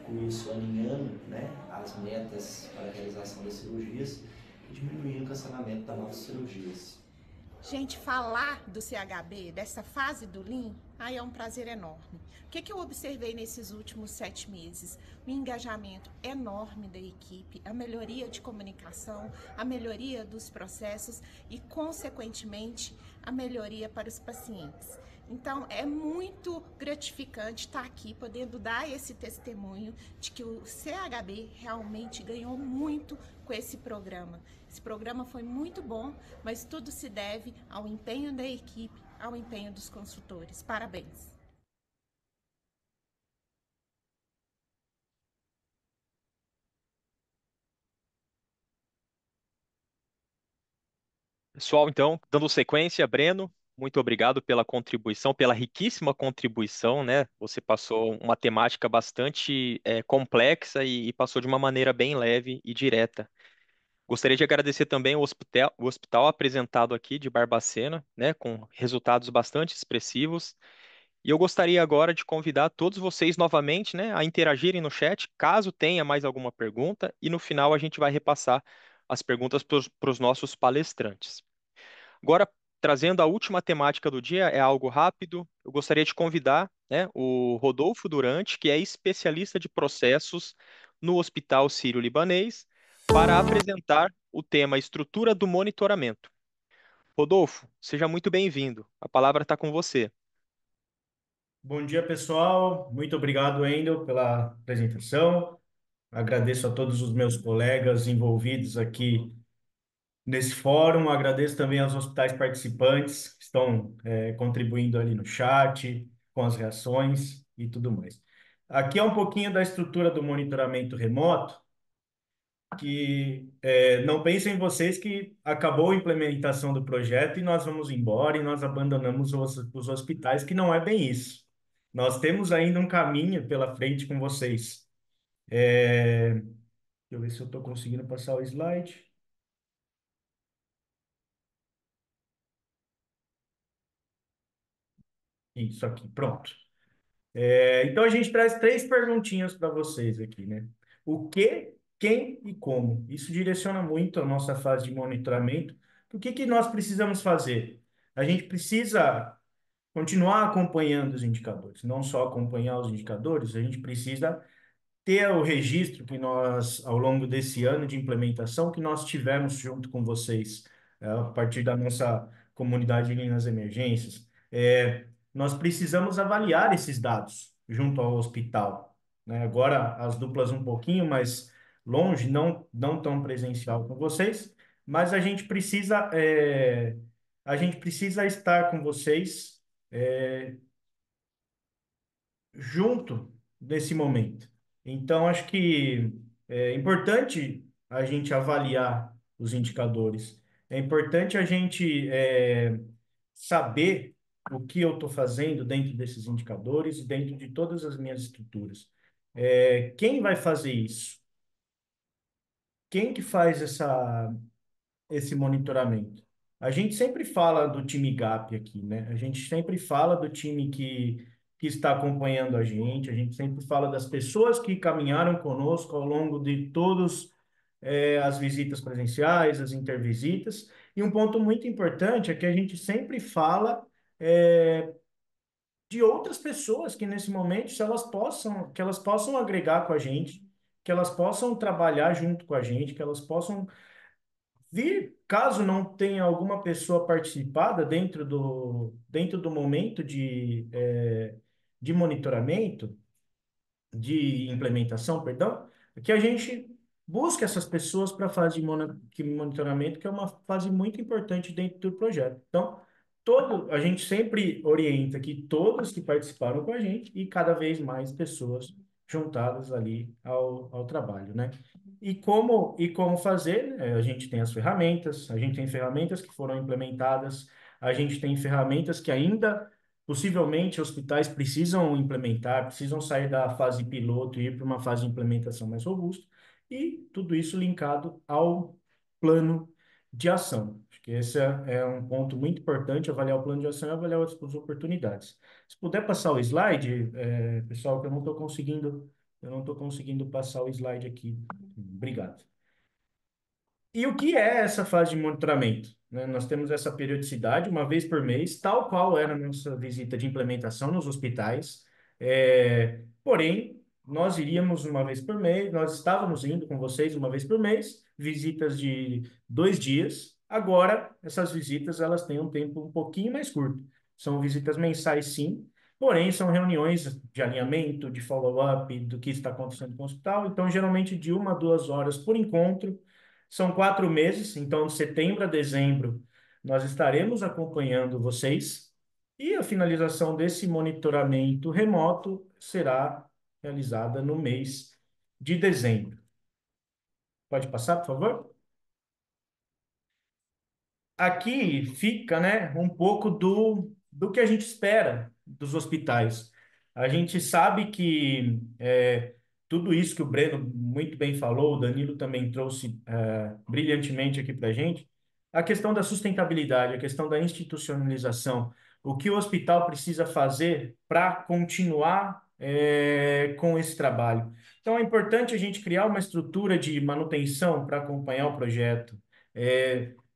com isso alinhando, né, as metas para a realização das cirurgias e diminuindo o cancelamento das novas cirurgias. Gente, falar do CHB, dessa fase do Lean, aí é um prazer enorme. O que eu observei nesses últimos 7 meses? O engajamento enorme da equipe, a melhoria de comunicação, a melhoria dos processos e, consequentemente, a melhoria para os pacientes. Então, é muito gratificante estar aqui, podendo dar esse testemunho de que o CHB realmente ganhou muito com esse programa. Esse programa foi muito bom, mas tudo se deve ao empenho da equipe, ao empenho dos consultores. Parabéns! Pessoal, então, dando sequência, Breno, muito obrigado pela contribuição, pela riquíssima contribuição, né? Você passou uma temática bastante complexa e passou de uma maneira bem leve e direta. Gostaria de agradecer também o hospital apresentado aqui de Barbacena, né, com resultados bastante expressivos. E eu gostaria agora de convidar todos vocês novamente, né, a interagirem no chat, caso tenha mais alguma pergunta, e no final a gente vai repassar as perguntas para os nossos palestrantes. Agora, trazendo a última temática do dia, é algo rápido. Eu gostaria de convidar, né, o Rodolfo Durante, que é especialista de processos no Hospital Sírio-Libanês, para apresentar o tema Estrutura do Monitoramento. Rodolfo, seja muito bem-vindo. A palavra está com você. Bom dia, pessoal. Muito obrigado, Wendel, pela apresentação. Agradeço a todos os meus colegas envolvidos aqui nesse fórum. Agradeço também aos hospitais participantes que estão contribuindo ali no chat, com as reações e tudo mais. Aqui é um pouquinho da estrutura do monitoramento remoto, que não pensem vocês que acabou a implementação do projeto e nós vamos embora e nós abandonamos os hospitais, que não é bem isso. Nós temos ainda um caminho pela frente com vocês. Deixa eu ver se eu estou conseguindo passar o slide. Isso aqui, pronto. Então a gente traz 3 perguntinhas para vocês aqui, né? O que, quem e como. Isso direciona muito a nossa fase de monitoramento. O que nós precisamos fazer? A gente precisa continuar acompanhando os indicadores, não só acompanhar os indicadores, a gente precisa ter o registro que nós, ao longo desse ano de implementação, que nós tivemos junto com vocês, a partir da nossa comunidade ali nas emergências. Nós precisamos avaliar esses dados junto ao hospital, né? Agora as duplas um pouquinho mais longe, não tão presencial com vocês, mas a gente precisa estar com vocês junto nesse momento. Então, acho que é importante a gente avaliar os indicadores. É importante a gente saber o que eu estou fazendo dentro desses indicadores e dentro de todas as minhas estruturas. Quem vai fazer isso? Quem que faz esse monitoramento? A gente sempre fala do time GAP aqui, né? A gente sempre fala do time que está acompanhando a gente sempre fala das pessoas que caminharam conosco ao longo de todas as visitas presenciais, as intervisitas. E um ponto muito importante é que a gente sempre fala de outras pessoas que nesse momento, se que elas possam agregar com a gente, que elas possam trabalhar junto com a gente, que elas possam vir, caso não tenha alguma pessoa participada dentro do momento de monitoramento, de implementação, perdão, que a gente busque essas pessoas para a fase de monitoramento, que é uma fase muito importante dentro do projeto. Então, a gente sempre orienta que todos que participaram com a gente e cada vez mais pessoas juntadas ali ao trabalho, né? E como fazer, né? A gente tem as ferramentas, a gente tem ferramentas que foram implementadas, a gente tem ferramentas que ainda Possivelmente, hospitais precisam implementar, precisam sair da fase piloto e ir para uma fase de implementação mais robusta, e tudo isso linkado ao plano de ação. Acho que esse é um ponto muito importante, avaliar o plano de ação e avaliar as oportunidades. Se puder passar o slide, pessoal, que eu não estou conseguindo passar o slide aqui. Obrigado. E o que é essa fase de monitoramento? Né? Nós temos essa periodicidade, uma vez por mês, tal qual era a nossa visita de implementação nos hospitais. Porém, nós iríamos uma vez por mês, nós estávamos indo com vocês uma vez por mês, visitas de 2 dias. Agora, essas visitas elas têm um tempo um pouquinho mais curto. São visitas mensais, sim, porém são reuniões de alinhamento, de follow-up do que está acontecendo com o hospital. Então, geralmente de 1 a 2 horas por encontro. São 4 meses, então de setembro a dezembro nós estaremos acompanhando vocês e a finalização desse monitoramento remoto será realizada no mês de dezembro. Pode passar, por favor? Aqui fica, né, um pouco do que a gente espera dos hospitais. A gente sabe que tudo isso que o Breno muito bem falou, o Danilo também trouxe brilhantemente aqui para a gente, a questão da sustentabilidade, a questão da institucionalização, o que o hospital precisa fazer para continuar com esse trabalho. Então, é importante a gente criar uma estrutura de manutenção para acompanhar o projeto,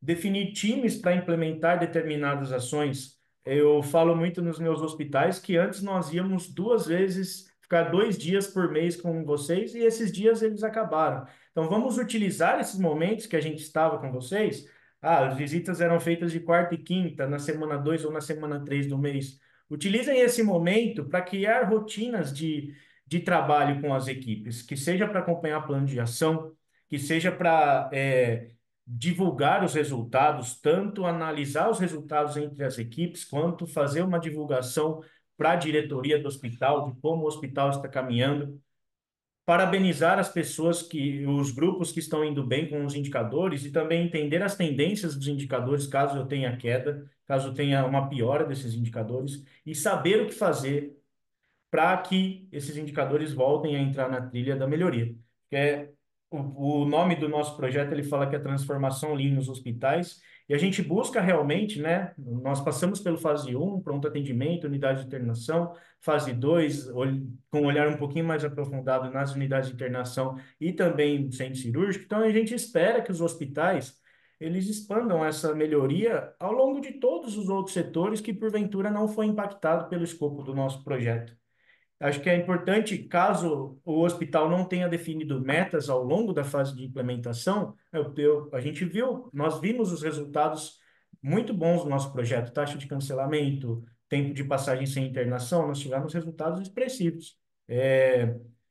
definir times para implementar determinadas ações. Eu falo muito nos meus hospitais que antes nós íamos 2 vezes, ficar 2 dias por mês com vocês, e esses dias eles acabaram. Então, vamos utilizar esses momentos que a gente estava com vocês. As visitas eram feitas de quarta e quinta, na semana 2 ou na semana 3 do mês. Utilizem esse momento para criar rotinas de trabalho com as equipes, que seja para acompanhar plano de ação, que seja para divulgar os resultados, tanto analisar os resultados entre as equipes, quanto fazer uma divulgação para a diretoria do hospital, de como o hospital está caminhando, parabenizar as pessoas os grupos que estão indo bem com os indicadores e também entender as tendências dos indicadores, caso eu tenha queda, caso tenha uma piora desses indicadores, e saber o que fazer para que esses indicadores voltem a entrar na trilha da melhoria. O nome do nosso projeto, ele fala que é transformação Lean nos hospitais, e a gente busca realmente, né, nós passamos pelo fase 1, pronto atendimento, unidade de internação, fase 2, com um olhar um pouquinho mais aprofundado nas unidades de internação e também no centro cirúrgico. Então, a gente espera que os hospitais, eles expandam essa melhoria ao longo de todos os outros setores que, porventura, não foi impactado pelo escopo do nosso projeto. Acho que é importante, caso o hospital não tenha definido metas ao longo da fase de implementação, a gente nós vimos os resultados muito bons do nosso projeto, taxa de cancelamento, tempo de passagem sem internação, nós tivemos resultados expressivos.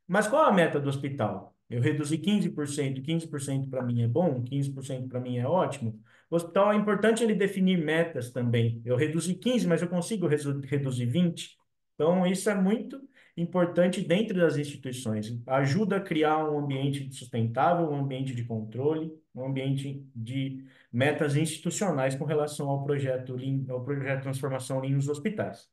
Mas qual a meta do hospital? Eu reduzi 15%, 15% para mim é bom, 15% para mim é ótimo. O hospital é importante ele definir metas também. Eu reduzi 15, mas eu consigo reduzir 20? Então, isso é muito importante dentro das instituições. Ajuda a criar um ambiente sustentável, um ambiente de controle, um ambiente de metas institucionais com relação ao projeto Transformação Lean nos hospitais.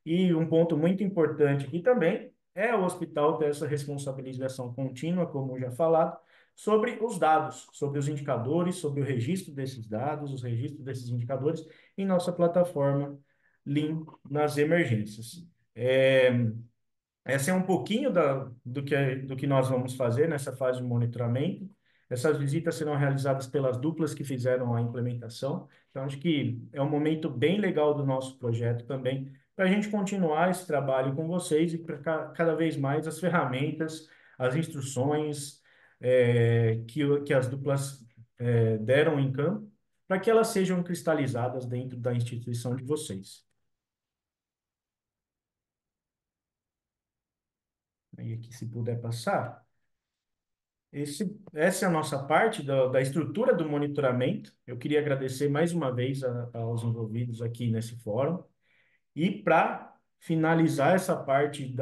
E um ponto muito importante aqui também é o hospital ter essa responsabilização contínua, como já falado, sobre os dados, sobre os indicadores, sobre o registro desses dados, os registros desses indicadores em nossa plataforma Lean nas emergências. Essa é um pouquinho do que nós vamos fazer nessa fase de monitoramento. Essas visitas serão realizadas pelas duplas que fizeram a implementação. Então, acho que é um momento bem legal do nosso projeto também, para a gente continuar esse trabalho com vocês e para cada vez mais as ferramentas, as instruções que as duplas deram em campo, para que elas sejam cristalizadas dentro da instituição de vocês. Aí aqui, se puder passar. Essa é a nossa parte da estrutura do monitoramento. Eu queria agradecer mais uma vez aos envolvidos aqui nesse fórum. E para finalizar essa parte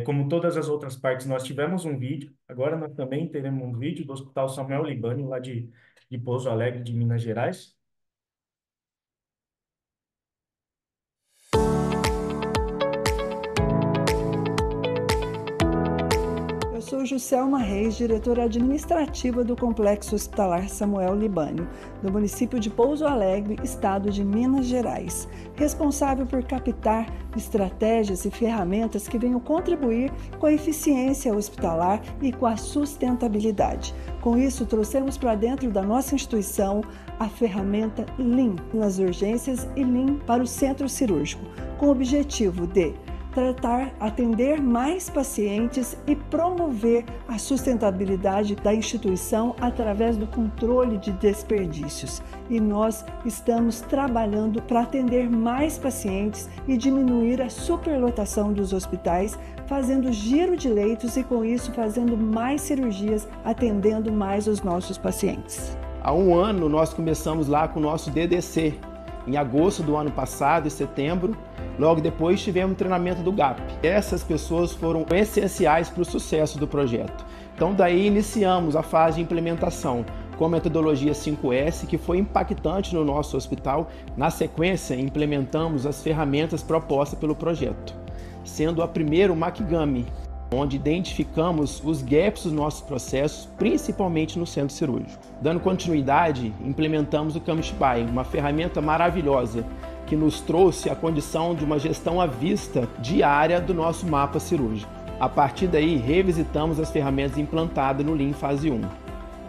como todas as outras partes, nós tivemos um vídeo. Agora nós também teremos um vídeo do Hospital Samuel Libânio, lá de Pouso Alegre, de Minas Gerais. sou Juscelma Reis, diretora administrativa do Complexo Hospitalar Samuel Libânio, do município de Pouso Alegre, estado de Minas Gerais, responsável por captar estratégias e ferramentas que venham contribuir com a eficiência hospitalar e com a sustentabilidade. Com isso, trouxemos para dentro da nossa instituição a ferramenta Lean nas urgências e Lean para o centro cirúrgico, com o objetivo de tratar, atender mais pacientes e promover a sustentabilidade da instituição através do controle de desperdícios. E nós estamos trabalhando para atender mais pacientes e diminuir a superlotação dos hospitais, fazendo giro de leitos e, com isso, fazendo mais cirurgias, atendendo mais os nossos pacientes. Há um ano, nós começamos lá com o nosso DDC. Em agosto do ano passado, em setembro, logo depois tivemos o treinamento do GAP. Essas pessoas foram essenciais para o sucesso do projeto. Então daí iniciamos a fase de implementação com a metodologia 5S, que foi impactante no nosso hospital. Na sequência, implementamos as ferramentas propostas pelo projeto, sendo a primeira o Makigami, onde identificamos os gaps dos nossos processos, principalmente no centro cirúrgico. Dando continuidade, implementamos o Kamishibai, uma ferramenta maravilhosa que nos trouxe a condição de uma gestão à vista diária do nosso mapa cirúrgico. A partir daí, revisitamos as ferramentas implantadas no Lean Fase 1.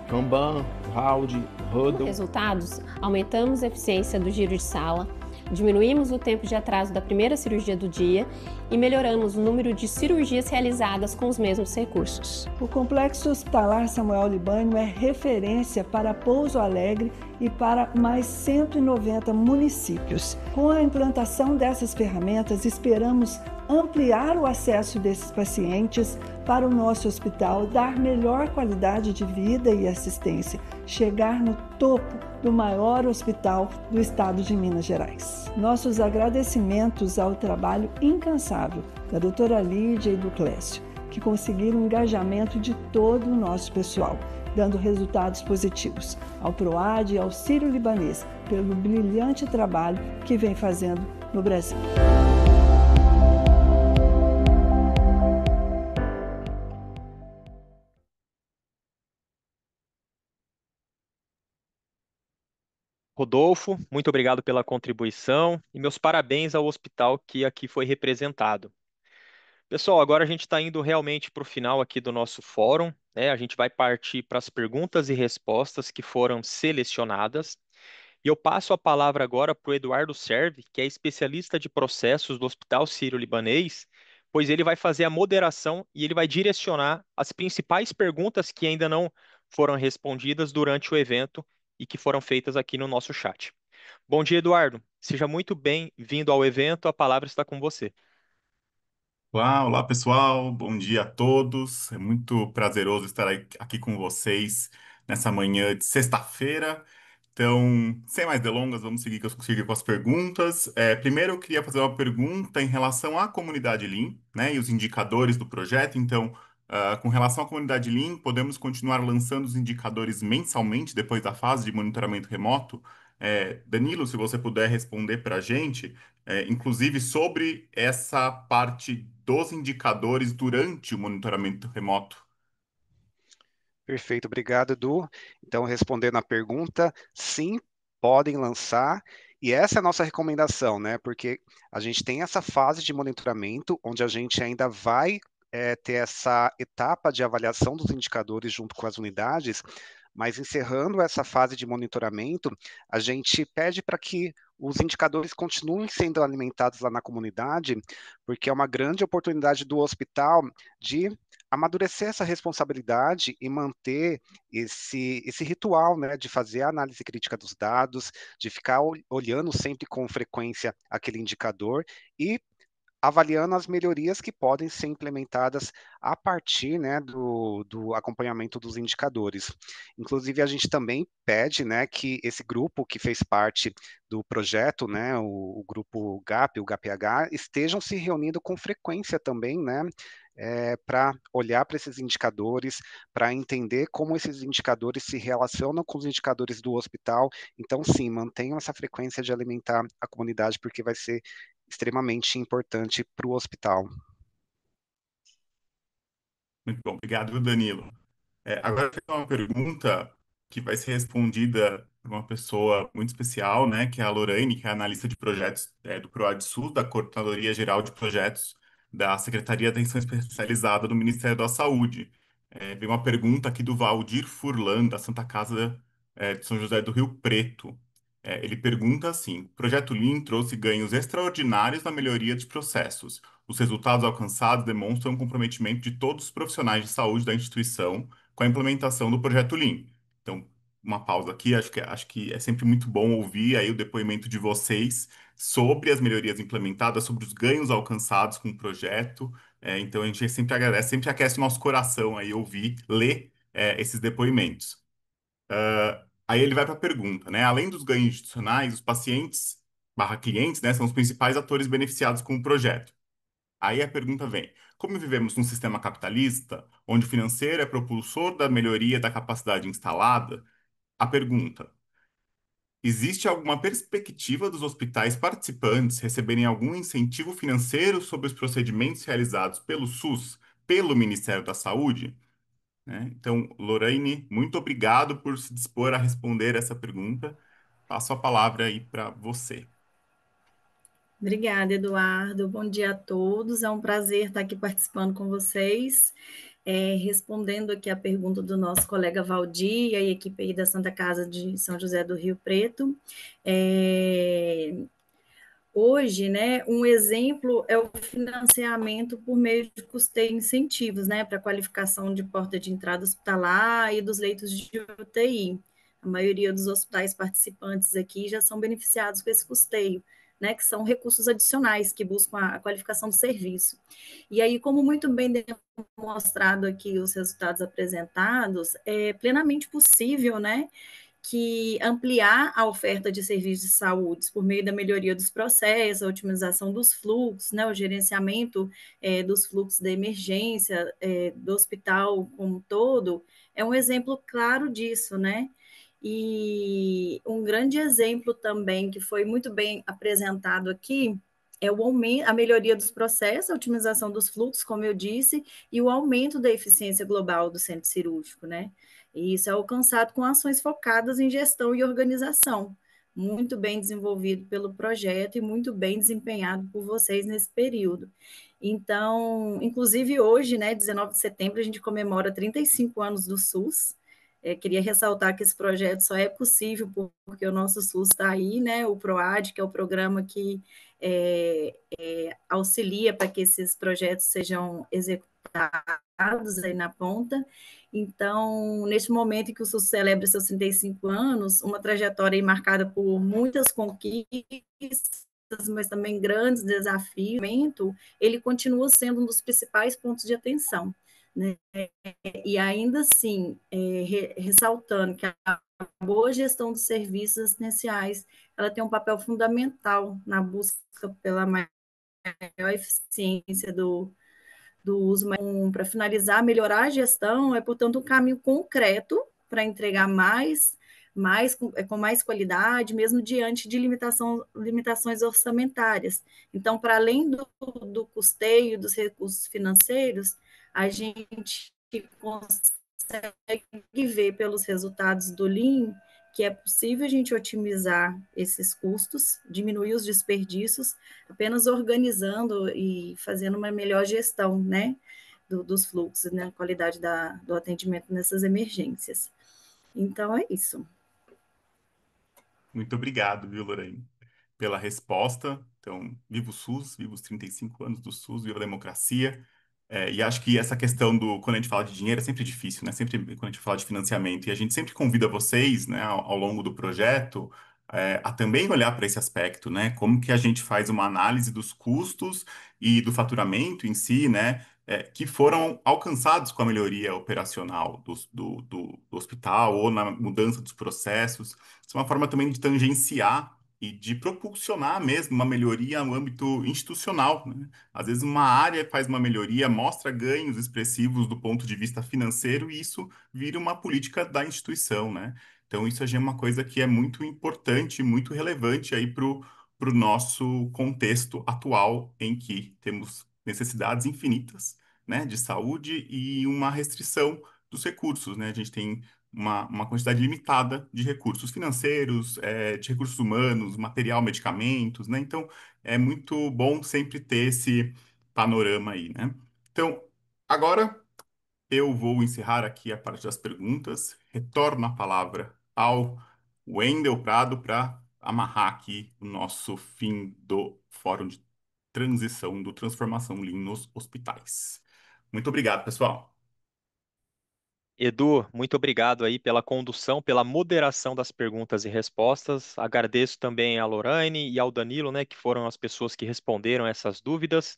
Kanban, Round, Huddle. Resultados, aumentamos a eficiência do giro de sala, diminuímos o tempo de atraso da primeira cirurgia do dia e melhoramos o número de cirurgias realizadas com os mesmos recursos. O Complexo Hospitalar Samuel Libânio é referência para Pouso Alegre e para mais 190 municípios. Com a implantação dessas ferramentas, esperamos ampliar o acesso desses pacientes para o nosso hospital, dar melhor qualidade de vida e assistência, chegar no topo do maior hospital do estado de Minas Gerais. Nossos agradecimentos ao trabalho incansável da doutora Lídia e do Clécio, que conseguiram o engajamento de todo o nosso pessoal, dando resultados positivos. Ao PROAD e ao Sírio-Libanês, pelo brilhante trabalho que vem fazendo no Brasil. Rodolfo, muito obrigado pela contribuição e meus parabéns ao hospital que aqui foi representado. Pessoal, agora a gente está indo realmente para o final aqui do nosso fórum, né? A gente vai partir para as perguntas e respostas que foram selecionadas. E eu passo a palavra agora para o Eduardo Serve, que é especialista de processos do Hospital Sírio-Libanês, pois ele vai fazer a moderação e ele vai direcionar as principais perguntas que ainda não foram respondidas durante o evento e que foram feitas aqui no nosso chat. Bom dia, Eduardo. Seja muito bem-vindo ao evento. A palavra está com você. Olá, pessoal. Bom dia a todos. É muito prazeroso estar aqui com vocês nessa manhã de sexta-feira. Então, sem mais delongas, vamos seguir com as perguntas. Primeiro, eu queria fazer uma pergunta em relação à comunidade Lean, né, e os indicadores do projeto. Então, com relação à comunidade Lean, podemos continuar lançando os indicadores mensalmente depois da fase de monitoramento remoto? Danilo, se você puder responder para a gente, inclusive sobre essa parte dos indicadores durante o monitoramento remoto. Perfeito, obrigado, Edu. Então, respondendo à pergunta, sim, podem lançar, e essa é a nossa recomendação, né? Porque a gente tem essa fase de monitoramento, onde a gente ainda vai ter essa etapa de avaliação dos indicadores junto com as unidades, mas encerrando essa fase de monitoramento, a gente pede para que os indicadores continuem sendo alimentados lá na comunidade, porque é uma grande oportunidade do hospital de amadurecer essa responsabilidade e manter esse ritual, né, de fazer a análise crítica dos dados, de ficar olhando sempre com frequência aquele indicador e avaliando as melhorias que podem ser implementadas a partir, né, do acompanhamento dos indicadores. Inclusive, a gente também pede, né, que esse grupo que fez parte do projeto, né, o grupo GAP, o GAPH, estejam se reunindo com frequência também, né, para olhar para esses indicadores, para entender como esses indicadores se relacionam com os indicadores do hospital. Então, sim, mantenham essa frequência de alimentar a comunidade, porque vai ser extremamente importante para o hospital. Muito bom, obrigado, Danilo. Agora eu tenho uma pergunta que vai ser respondida por uma pessoa muito especial, né, que é a Lorraine, que é analista de projetos do ProAdSUS, da Coordenadoria Geral de Projetos da Secretaria de Atenção Especializada do Ministério da Saúde. Veio uma pergunta aqui do Valdir Furlan, da Santa Casa de São José do Rio Preto. Ele pergunta assim: o projeto Lean trouxe ganhos extraordinários na melhoria de processos. Os resultados alcançados demonstram o comprometimento de todos os profissionais de saúde da instituição com a implementação do projeto Lean. Então, uma pausa aqui, acho que é sempre muito bom ouvir aí o depoimento de vocês sobre as melhorias implementadas, sobre os ganhos alcançados com o projeto. Então, a gente sempre agradece, sempre aquece o nosso coração aí ouvir, ler esses depoimentos. Aí ele vai para a pergunta, né? Além dos ganhos institucionais, os pacientes barra clientes, né, são os principais atores beneficiados com o projeto. Aí a pergunta vem: como vivemos num sistema capitalista, onde o financeiro é propulsor da melhoria da capacidade instalada, a pergunta: existe alguma perspectiva dos hospitais participantes receberem algum incentivo financeiro sobre os procedimentos realizados pelo SUS, pelo Ministério da Saúde? Né? Então, Lorraine, muito obrigado por se dispor a responder essa pergunta. Passo a palavra aí para você. Obrigada, Eduardo. Bom dia a todos. É um prazer estar aqui participando com vocês, respondendo aqui a pergunta do nosso colega Valdir e a equipe aí da Santa Casa de São José do Rio Preto. Hoje, né, um exemplo é o financiamento por meio de custeio e incentivos, né, para qualificação de porta de entrada hospitalar e dos leitos de UTI. A maioria dos hospitais participantes aqui já são beneficiados com esse custeio, né, que são recursos adicionais que buscam a qualificação do serviço. E aí, como muito bem demonstrado aqui os resultados apresentados, é plenamente possível, né, que ampliar a oferta de serviços de saúde por meio da melhoria dos processos, a otimização dos fluxos, né, o gerenciamento dos fluxos da emergência do hospital como um todo, é um exemplo claro disso, né? E um grande exemplo também que foi muito bem apresentado aqui é o aumento, a melhoria dos processos, a otimização dos fluxos, como eu disse, e o aumento da eficiência global do centro cirúrgico, né? E isso é alcançado com ações focadas em gestão e organização, muito bem desenvolvido pelo projeto e muito bem desempenhado por vocês nesse período. Então, inclusive hoje, né, 19 de setembro, a gente comemora 35 anos do SUS. Queria ressaltar que esse projeto só é possível porque o nosso SUS está aí, né, o PROAD, que é o programa que auxilia para que esses projetos sejam executados aí na ponta. Então, neste momento em que o SUS celebra seus 35 anos, uma trajetória marcada por muitas conquistas, mas também grandes desafios, ele continua sendo um dos principais pontos de atenção. Né? E ainda assim, ressaltando que a boa gestão dos serviços assistenciais, ela tem um papel fundamental na busca pela maior eficiência do uso. Para finalizar, melhorar a gestão é, portanto, um caminho concreto para entregar com mais qualidade, mesmo diante de limitações orçamentárias. Então, para além do custeio dos recursos financeiros, a gente consegue ver pelos resultados do Lean que é possível a gente otimizar esses custos, diminuir os desperdícios, apenas organizando e fazendo uma melhor gestão, né, dos fluxos, né, qualidade do atendimento nessas emergências. Então, é isso. Muito obrigado, viu, Lorraine, pela resposta. Então, viva o SUS, viva os 35 anos do SUS, viva a democracia. E acho que essa questão quando a gente fala de dinheiro é sempre difícil, né? Sempre quando a gente fala de financiamento. E a gente sempre convida vocês, né, ao longo do projeto, a também olhar para esse aspecto, né? Como que a gente faz uma análise dos custos e do faturamento em si, né? Que foram alcançados com a melhoria operacional do hospital ou na mudança dos processos. Isso é uma forma também de tangenciar e de propulsionar mesmo uma melhoria no âmbito institucional, né? Às vezes uma área faz uma melhoria, mostra ganhos expressivos do ponto de vista financeiro e isso vira uma política da instituição, né? Então isso é uma coisa que é muito importante, muito relevante aí para o nosso contexto atual em que temos necessidades infinitas, né, de saúde e uma restrição dos recursos, né? A gente tem uma quantidade limitada de recursos financeiros, de recursos humanos, material, medicamentos, né? Então, é muito bom sempre ter esse panorama aí, né? Então, agora eu vou encerrar aqui a parte das perguntas, retorno a palavra ao Wendel Prado para amarrar aqui o nosso fim do Fórum de Transição do Transformação Lean nos hospitais. Muito obrigado, pessoal. Edu, muito obrigado aí pela condução, pela moderação das perguntas e respostas. Agradeço também a Lorraine e ao Danilo, né, que foram as pessoas que responderam essas dúvidas.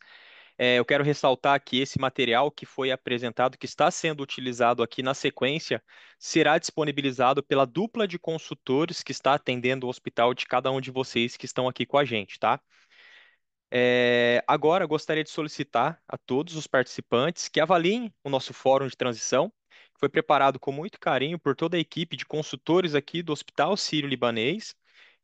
Eu quero ressaltar que esse material que foi apresentado, que está sendo utilizado aqui na sequência, será disponibilizado pela dupla de consultores que está atendendo o hospital de cada um de vocês que estão aqui com a gente, tá? Agora, gostaria de solicitar a todos os participantes que avaliem o nosso fórum de transição, que foi preparado com muito carinho por toda a equipe de consultores aqui do Hospital Sírio-Libanês.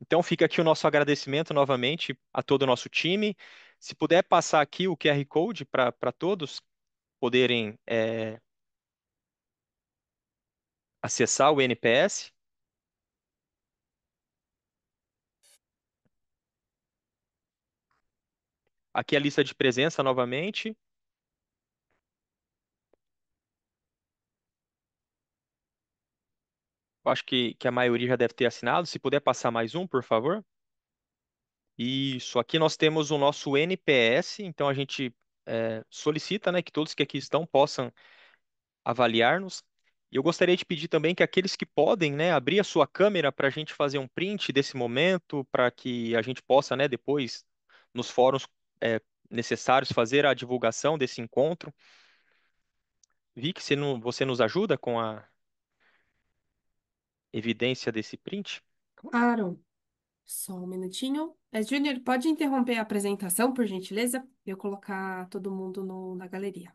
Então, fica aqui o nosso agradecimento novamente a todo o nosso time. Se puder passar aqui o QR Code para todos poderem acessar o NPS. Aqui a lista de presença novamente. Eu acho que a maioria já deve ter assinado. Se puder passar mais um, por favor. Isso, aqui nós temos o nosso NPS, então a gente solicita, né, que todos que aqui estão possam avaliar-nos. E eu gostaria de pedir também que aqueles que podem, né, abrir a sua câmera para a gente fazer um print desse momento, para que a gente possa, né, depois, nos fóruns necessários, fazer a divulgação desse encontro. Vic, você nos ajuda com a evidência desse print? Claro. Só um minutinho. Júnior, pode interromper a apresentação, por gentileza? Eu colocar todo mundo na galeria.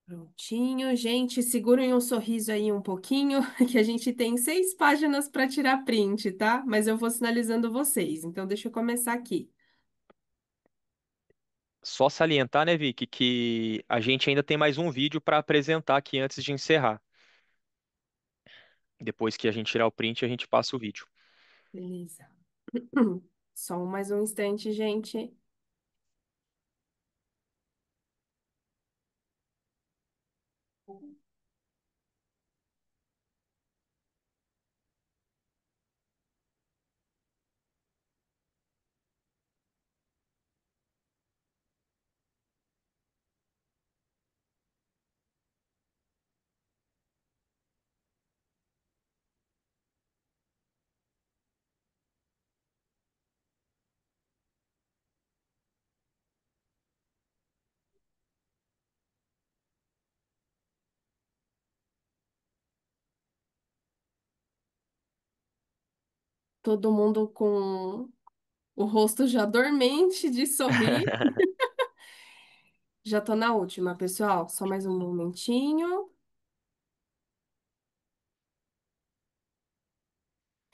Prontinho, gente, segurem um sorriso aí um pouquinho, que a gente tem 6 páginas para tirar print, tá? Mas eu vou sinalizando vocês, então deixa eu começar aqui. Só salientar, né, Vic, que a gente ainda tem mais um vídeo para apresentar aqui antes de encerrar. Depois que a gente tirar o print, a gente passa o vídeo. Beleza. Só mais um instante, gente. Todo mundo com o rosto já dormente de sorrir. Já tô na última, pessoal. Só mais um momentinho.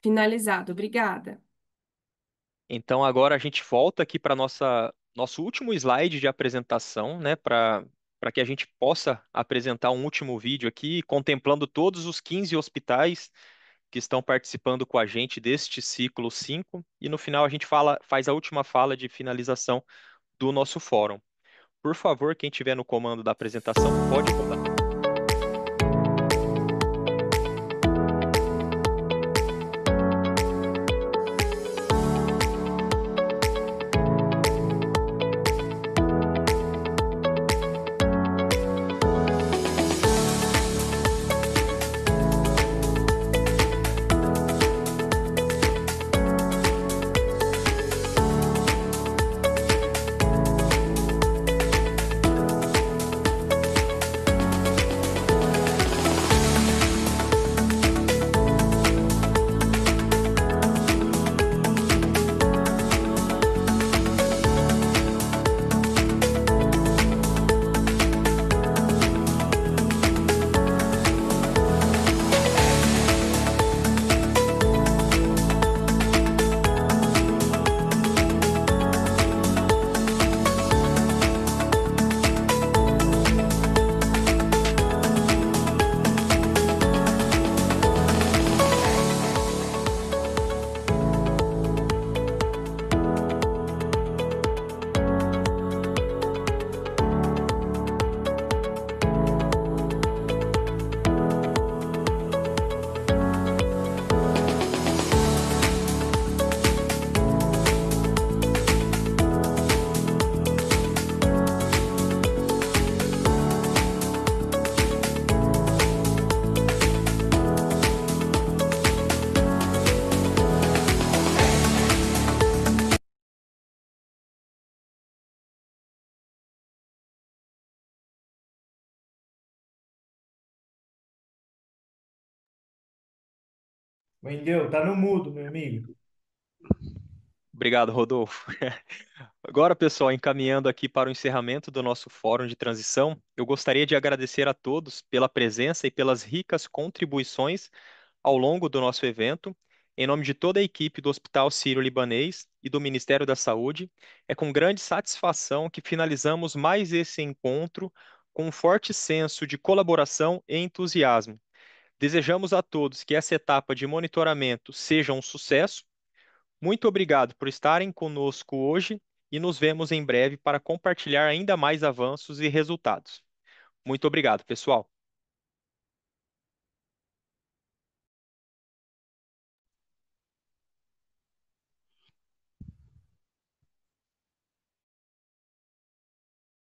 Finalizado, obrigada. Então agora a gente volta aqui para nosso último slide de apresentação, né, para que a gente possa apresentar um último vídeo aqui, contemplando todos os 15 hospitais que estão participando com a gente deste ciclo 5, e no final a gente faz a última fala de finalização do nosso fórum. Por favor, quem estiver no comando da apresentação, pode rodar. Wendel, tá no mudo, meu amigo. Obrigado, Rodolfo. Agora, pessoal, encaminhando aqui para o encerramento do nosso fórum de transição, eu gostaria de agradecer a todos pela presença e pelas ricas contribuições ao longo do nosso evento. Em nome de toda a equipe do Hospital Sírio-Libanês e do Ministério da Saúde, é com grande satisfação que finalizamos mais esse encontro com um forte senso de colaboração e entusiasmo. Desejamos a todos que essa etapa de monitoramento seja um sucesso. Muito obrigado por estarem conosco hoje e nos vemos em breve para compartilhar ainda mais avanços e resultados. Muito obrigado, pessoal.